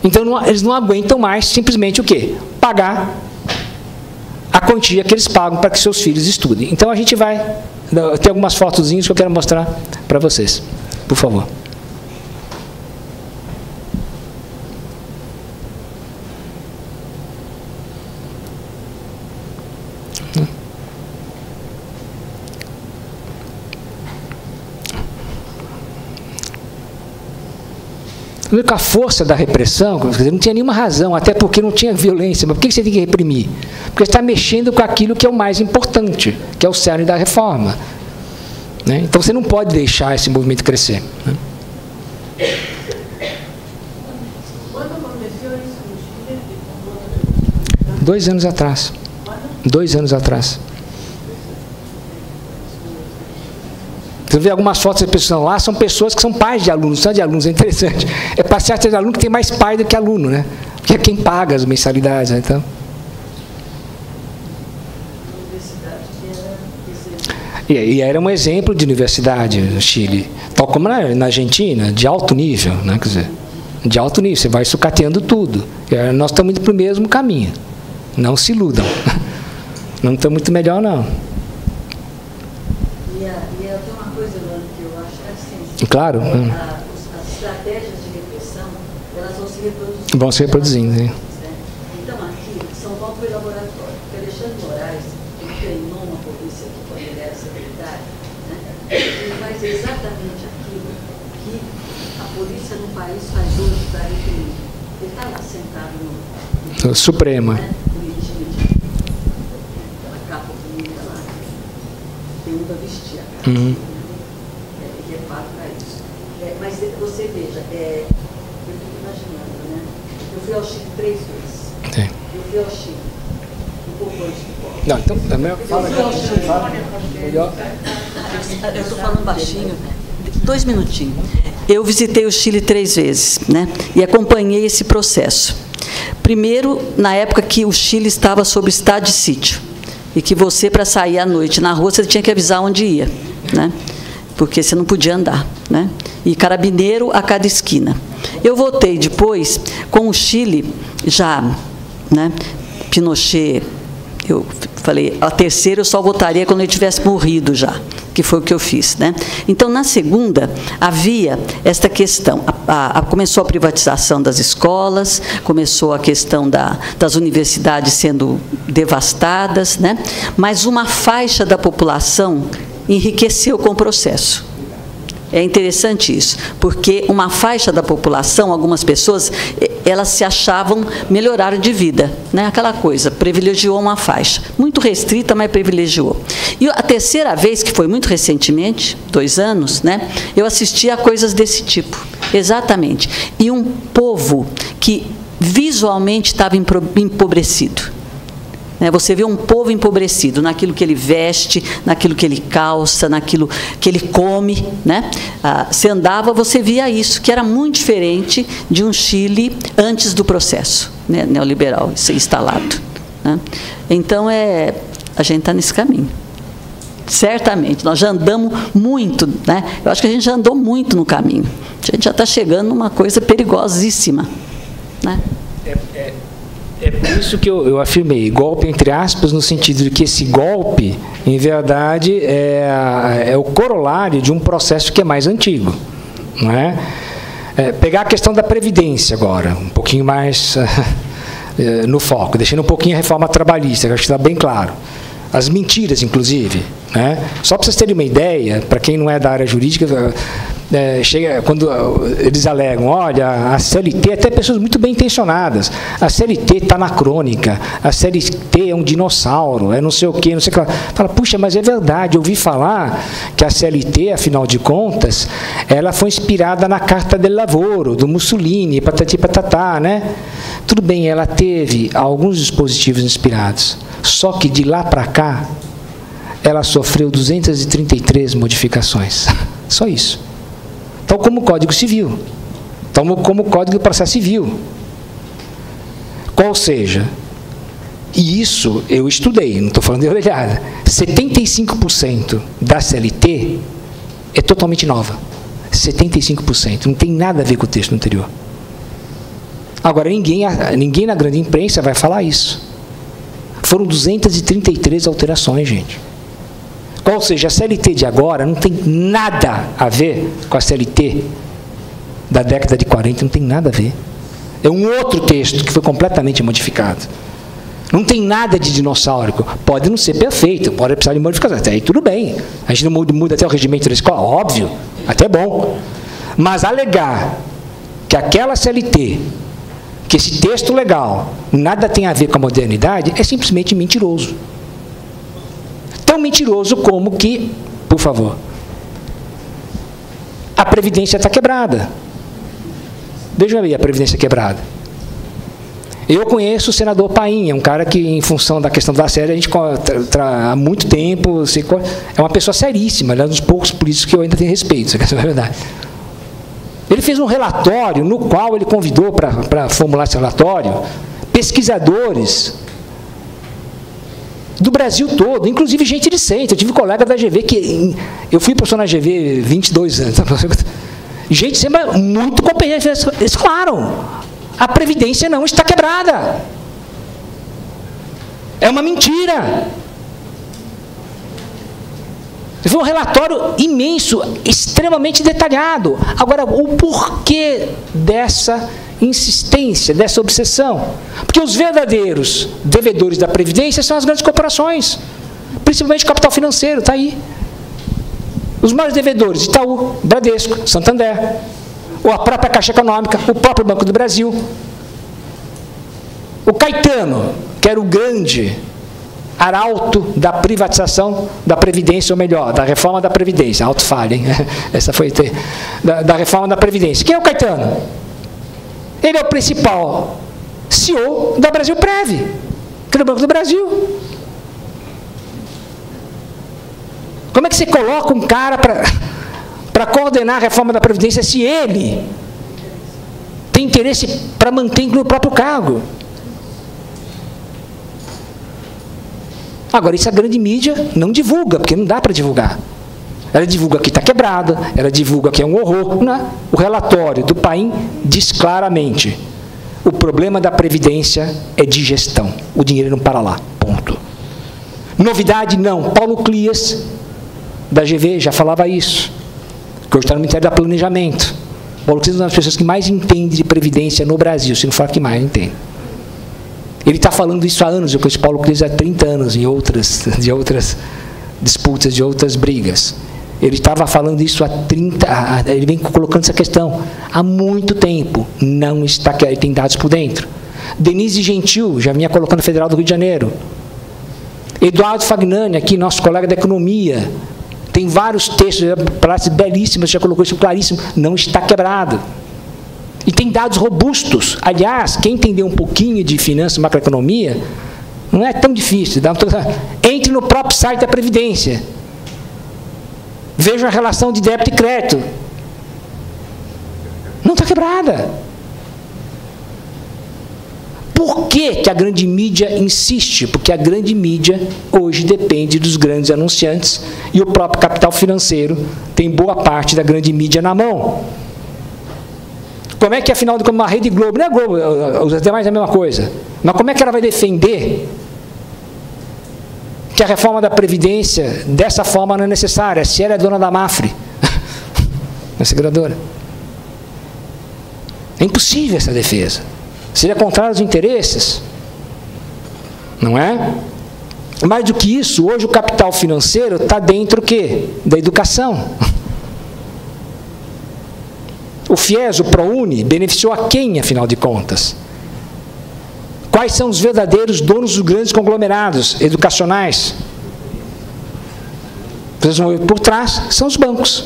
Então eles não aguentam mais simplesmente o quê? Pagar a quantia que eles pagam para que seus filhos estudem. Então a gente vai ter algumas fotozinhas que eu quero mostrar para vocês. Por favor. Com a força da repressão, não tinha nenhuma razão, até porque não tinha violência. Mas por que você tem que reprimir? Porque você está mexendo com aquilo que é o mais importante, que é o cerne da reforma. Né? Então você não pode deixar esse movimento crescer. Né? Quando aconteceu isso no Chile? 2 anos atrás. 2 anos atrás. Você vê algumas fotos de pessoas lá, são pessoas que são pais de alunos, são de alunos, é interessante. É passeata de aluno que tem mais pai do que aluno, né? Porque é quem paga as mensalidades, né? Então. E era um exemplo de universidade no Chile, tal como na Argentina, de alto nível, né? Quer dizer, de alto nível, você vai sucateando tudo. Nós estamos indo para o mesmo caminho. Não se iludam. Não está muito melhor, não. Claro. As estratégias de repressão, elas vão se reproduzir. Vão se reproduzindo, sim. Então, aqui, São Paulo foi laboratório. Porque Alexandre Moraes, ele treinou uma polícia aqui quando ele era secretário, né? Ele faz exatamente aquilo que a polícia no país faz hoje para reprimir. Ele está lá sentado no Suprema. Né? Bonitinho, aquela capa bonita lá. Tem um para vestir a capa. Mas você veja, eu fico imaginando, né? Eu fui ao Chile 3 vezes. Sim. Eu fui ao Chile, um pouco antes do Collor. Não, então também fala. Eu estou falando baixinho. 2 minutinhos. Eu visitei o Chile 3 vezes, né? E acompanhei esse processo. Primeiro, na época que o Chile estava sob estado de sítio. E que você, para sair à noite na rua, você tinha que avisar onde ia, né? Porque você não podia andar, né? E carabineiro a cada esquina. Eu voltei depois com o Chile já, né? Pinochet, eu falei, a terceira eu só votaria quando ele tivesse morrido já, que foi o que eu fiz, né? Então, na segunda, havia esta questão. Começou a privatização das escolas, começou a questão das universidades sendo devastadas, né? Mas uma faixa da população enriqueceu com o processo. É interessante isso, porque uma faixa da população, algumas pessoas, elas se achavam melhoraram de vida, né? Aquela coisa, privilegiou uma faixa, muito restrita, mas privilegiou. E a terceira vez, que foi muito recentemente, 2 anos, né? Eu assisti a coisas desse tipo, exatamente. E um povo que visualmente estava empobrecido. Você vê um povo empobrecido naquilo que ele veste, naquilo que ele calça, naquilo que ele come, né? Você andava, você via isso, que era muito diferente de um Chile antes do processo, né, neoliberal instalado, né? Então, a gente está nesse caminho. Certamente, nós já andamos muito, né? Eu acho que a gente já andou muito no caminho. A gente já está chegando numa coisa perigosíssima, né? É por isso que eu afirmei, golpe entre aspas, no sentido de que esse golpe, em verdade, é o corolário de um processo que é mais antigo. Não é? Pegar a questão da Previdência agora, um pouquinho mais no foco, deixando um pouquinho a reforma trabalhista, que acho que está bem claro. As mentiras, inclusive. Né? Só para vocês terem uma ideia, para quem não é da área jurídica, quando eles alegam, olha, a CLT, até pessoas muito bem intencionadas, a CLT está anacrônica, a CLT é um dinossauro, é não sei o quê, não sei o que lá. Fala, puxa, mas é verdade, eu ouvi falar que a CLT, afinal de contas, ela foi inspirada na Carta del Lavoro, do Mussolini, patati patatá, né? Tudo bem, ela teve alguns dispositivos inspirados, só que de lá para cá, ela sofreu 233 modificações. Só isso. Tal como o Código Civil. Tal como o Código de Processo Civil. Qual seja, e isso eu estudei, não estou falando de orelhada, 75% da CLT é totalmente nova. 75%. Não tem nada a ver com o texto anterior. Agora, ninguém na grande imprensa vai falar isso. Foram 233 alterações, gente. Ou seja, a CLT de agora não tem nada a ver com a CLT da década de 40, não tem nada a ver. É um outro texto que foi completamente modificado. Não tem nada de dinossaurico. Pode não ser perfeito, pode precisar de modificação. Até aí tudo bem. A gente não muda até o regimento da escola, óbvio, até bom. Mas alegar que aquela CLT, que esse texto legal, nada tem a ver com a modernidade, é simplesmente mentiroso. Tão mentiroso como que, por favor, a Previdência está quebrada. Vejam aí a Previdência quebrada. Eu conheço o senador Painha, um cara que, em função da questão da série, a gente há muito tempo, é uma pessoa seríssima, ele é um dos poucos políticos que eu ainda tenho respeito, isso é a verdade. Ele fez um relatório no qual ele convidou para formular esse relatório pesquisadores do Brasil todo, inclusive gente de centro. Eu tive colega da GV, eu fui professor na GV 22 anos. Gente sempre muito competente. Eles falaram, a Previdência não está quebrada. É uma mentira. Foi um relatório imenso, extremamente detalhado. Agora, o porquê dessa insistência, dessa obsessão? Porque os verdadeiros devedores da Previdência são as grandes corporações, principalmente o capital financeiro, está aí. Os maiores devedores, Itaú, Bradesco, Santander, ou a própria Caixa Econômica, o próprio Banco do Brasil. O Caetano, que era o grande arauto da privatização da Previdência, ou melhor, da reforma da Previdência, alto falha, hein? Essa foi da reforma da Previdência. Quem é o Caetano? Ele é o principal CEO da Brasilprev, que é o Banco do Brasil. Como é que você coloca um cara para coordenar a reforma da Previdência se ele tem interesse para manter no próprio cargo? Agora, isso a grande mídia não divulga, porque não dá para divulgar. Ela divulga que está quebrada, ela divulga que é um horror. Não. O relatório do Paim diz claramente, o problema da Previdência é de gestão. O dinheiro não para lá, ponto. Novidade, não. Paulo Clias, da GV, já falava isso, que hoje está no Ministério da Planejamento. Paulo Clias é uma das pessoas que mais entende de Previdência no Brasil, se não for que mais entende. Ele está falando isso há anos, eu conheço Paulo Clias há 30 anos, de outras disputas, de outras brigas. Ele estava falando isso há 30, ele vem colocando essa questão há muito tempo, não está, ele tem dados por dentro. Denise Gentil, já vinha colocando no Federal do Rio de Janeiro. Eduardo Fagnani, aqui, nosso colega da Economia, tem vários textos, palavras belíssimas, já colocou isso claríssimo, não está quebrado. E tem dados robustos. Aliás, quem entender um pouquinho de finanças e macroeconomia, não é tão difícil. Entre no próprio site da Previdência. Veja a relação de débito e crédito. Não está quebrada. Por que a grande mídia insiste? Porque a grande mídia hoje depende dos grandes anunciantes e o próprio capital financeiro tem boa parte da grande mídia na mão. Como é que, afinal de contas, uma Rede Globo, não é Globo, os demais é a mesma coisa, mas como é que ela vai defender que a reforma da Previdência, dessa forma, não é necessária, se ela é dona da Mafre, na seguradora? É impossível essa defesa. Seria contrário aos interesses, não é? Mais do que isso, hoje o capital financeiro está dentro o quê? Da educação. O FIES, o ProUni, beneficiou a quem, afinal de contas? Quais são os verdadeiros donos dos grandes conglomerados educacionais? Por trás são os bancos.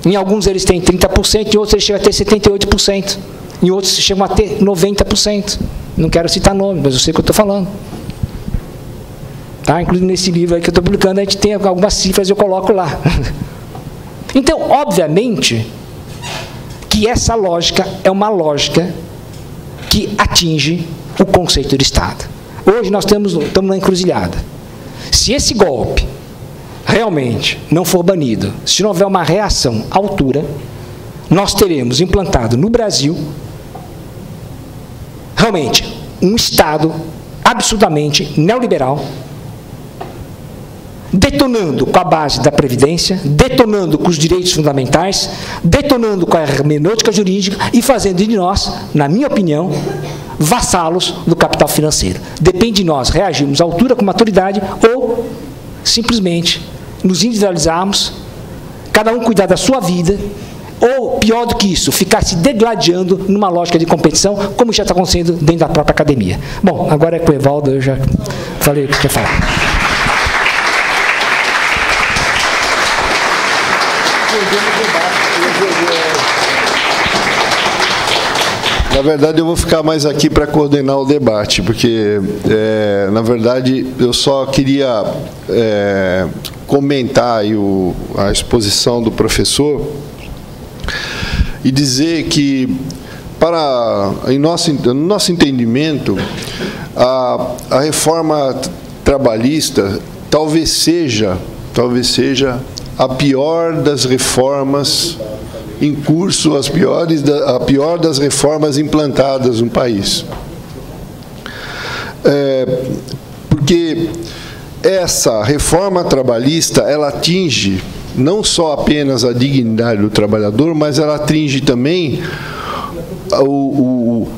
Em alguns eles têm 30%, em outros eles chegam a ter 78%. Em outros chegam a ter 90%. Não quero citar nome, mas eu sei o que eu estou falando. Tá? Inclusive nesse livro aí que eu estou publicando, a gente tem algumas cifras e eu coloco lá. Então, obviamente, que essa lógica é uma lógica que atinge o conceito de Estado. Hoje nós estamos na encruzilhada. Se esse golpe realmente não for banido, se não houver uma reação à altura, nós teremos implantado no Brasil realmente um Estado absolutamente neoliberal, detonando com a base da Previdência, detonando com os direitos fundamentais, detonando com a hermenêutica jurídica e fazendo de nós, na minha opinião, vassalos do capital financeiro. Depende de nós reagirmos à altura com maturidade ou simplesmente nos individualizarmos, cada um cuidar da sua vida, ou, pior do que isso, ficar se degladiando numa lógica de competição, como já está acontecendo dentro da própria academia. Bom, agora é com o Evaldo, eu já falei o que tinha falado. Na verdade, eu vou ficar mais aqui para coordenar o debate, porque, na verdade, eu só queria comentar aí a exposição do professor e dizer que, no nosso entendimento, a reforma trabalhista talvez seja a pior das reformas em curso, a pior das reformas implantadas no país. Porque essa reforma trabalhista, ela atinge não só apenas a dignidade do trabalhador, mas ela atinge também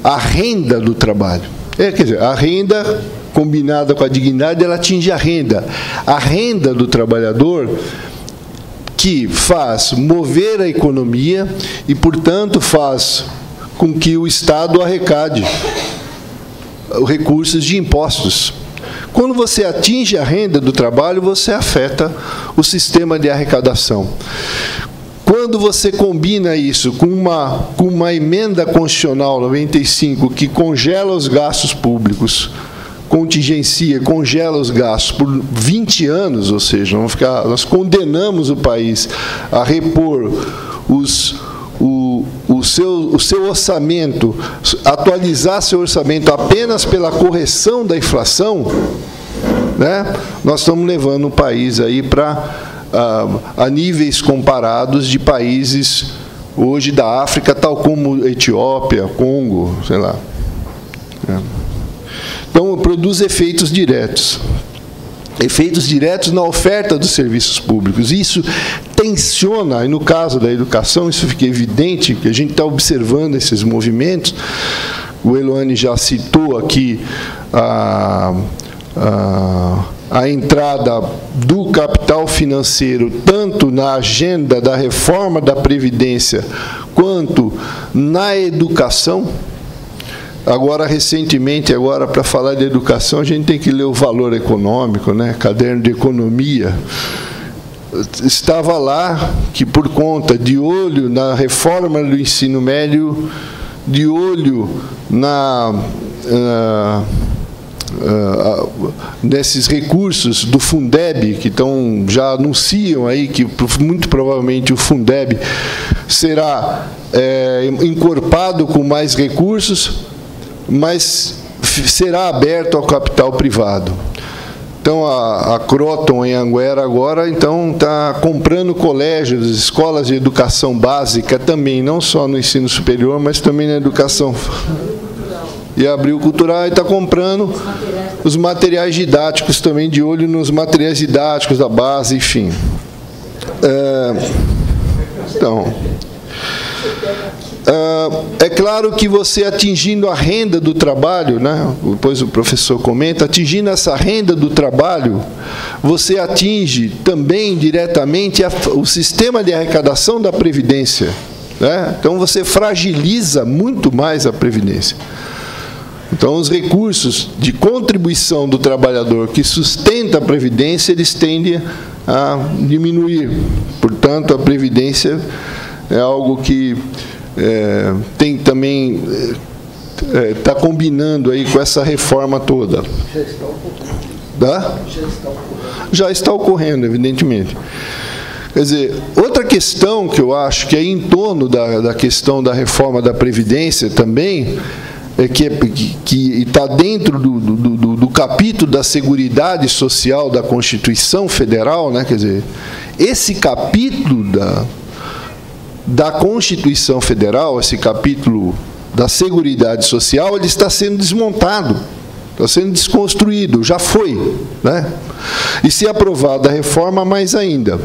a renda do trabalho. Quer dizer, a renda combinada com a dignidade, ela atinge a renda. A renda do trabalhador que faz mover a economia e, portanto, faz com que o Estado arrecade recursos de impostos. Quando você atinge a renda do trabalho, você afeta o sistema de arrecadação. Quando você combina isso com uma emenda constitucional 95 que congela os gastos públicos, contingencia, congela os gastos por 20 anos, ou seja, nós condenamos o país a repor o seu orçamento, atualizar seu orçamento apenas pela correção da inflação, né? Nós estamos levando o país aí a níveis comparados de países hoje da África, tal como Etiópia, Congo, sei lá. Então, produz efeitos diretos. Efeitos diretos na oferta dos serviços públicos. Isso tensiona, e no caso da educação, isso fica evidente, que a gente está observando esses movimentos. O Eloane já citou aqui a entrada do capital financeiro, tanto na agenda da reforma da Previdência, quanto na educação. Agora, recentemente, para falar de educação, a gente tem que ler o Valor Econômico, né? Caderno de Economia. Estava lá que, por conta, de olho na reforma do ensino médio, de olho nesses recursos do Fundeb, que já anunciam aí que, muito provavelmente, o Fundeb será encorpado com mais recursos, mas será aberto ao capital privado. Então, a Croton, em Anguera, agora, está comprando colégios, escolas de educação básica também, não só no ensino superior, mas também na educação. E abriu cultural e está comprando os materiais didáticos também, de olho nos materiais didáticos da base, enfim. É claro que você atingindo a renda do trabalho, né? Depois o professor comenta, atingindo essa renda do trabalho, você atinge também diretamente o sistema de arrecadação da Previdência. né? Então, você fragiliza muito mais a Previdência. Então, os recursos de contribuição do trabalhador que sustenta a Previdência, eles tendem a diminuir. Portanto, a Previdência é algo que tem também está combinando aí com essa reforma toda. Já está ocorrendo. Já está ocorrendo, evidentemente. Quer dizer, outra questão que eu acho que é em torno da questão da reforma da Previdência também, que está dentro do capítulo da Seguridade Social da Constituição Federal, né? Quer dizer, esse capítulo da Constituição Federal, esse capítulo da Seguridade Social, ele está sendo desmontado, está sendo desconstruído, já foi, né? E se aprovada a reforma, mais ainda.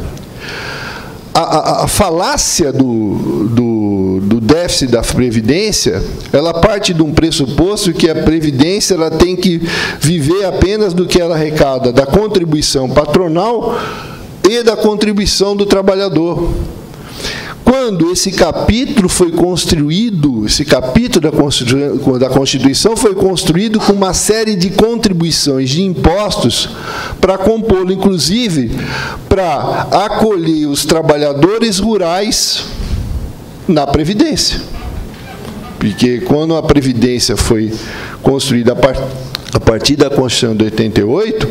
A falácia do déficit da Previdência, ela parte de um pressuposto que a Previdência ela tem que viver apenas do que ela arrecada da contribuição patronal e da contribuição do trabalhador. Quando esse capítulo foi construído, esse capítulo da Constituição foi construído com uma série de contribuições de impostos para compô-lo, inclusive para acolher os trabalhadores rurais na Previdência. Porque quando a Previdência foi construída a partir da Constituição de 88,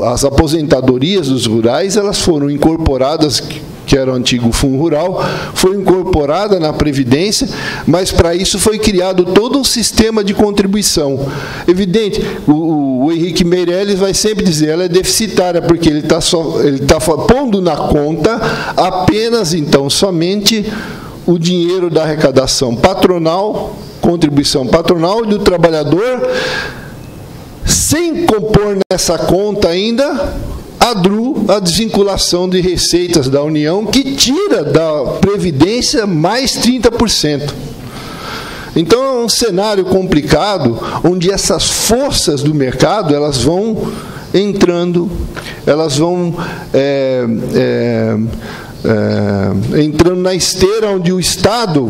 as aposentadorias dos rurais, elas foram incorporadas, que era o antigo Fundo Rural, foi incorporada na Previdência, mas para isso foi criado todo um sistema de contribuição. Evidente, o Henrique Meirelles vai sempre dizer, ela é deficitária, porque ele está pondo na conta apenas, então, somente o dinheiro da arrecadação patronal, contribuição patronal e do trabalhador, sem compor nessa conta ainda a DRU, a desvinculação de receitas da União, que tira da Previdência mais 30%. Então, é um cenário complicado, onde essas forças do mercado, elas vão entrando, elas vão entrando na esteira onde o Estado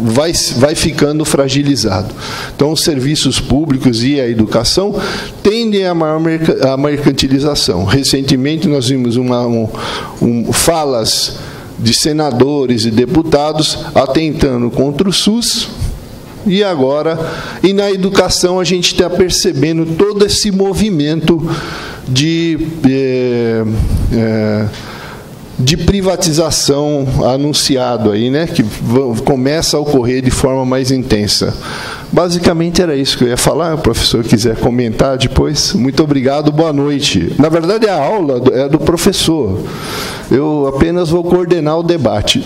vai ficando fragilizado. Então, os serviços públicos e a educação tendem a maior mercantilização. Recentemente, nós vimos falas de senadores e deputados atentando contra o SUS, e na educação a gente está percebendo todo esse movimento de privatização anunciado aí, né, que começa a ocorrer de forma mais intensa. Basicamente era isso que eu ia falar. O professor quiser comentar depois. Muito obrigado, boa noite. Na verdade, a aula é do professor. Eu apenas vou coordenar o debate.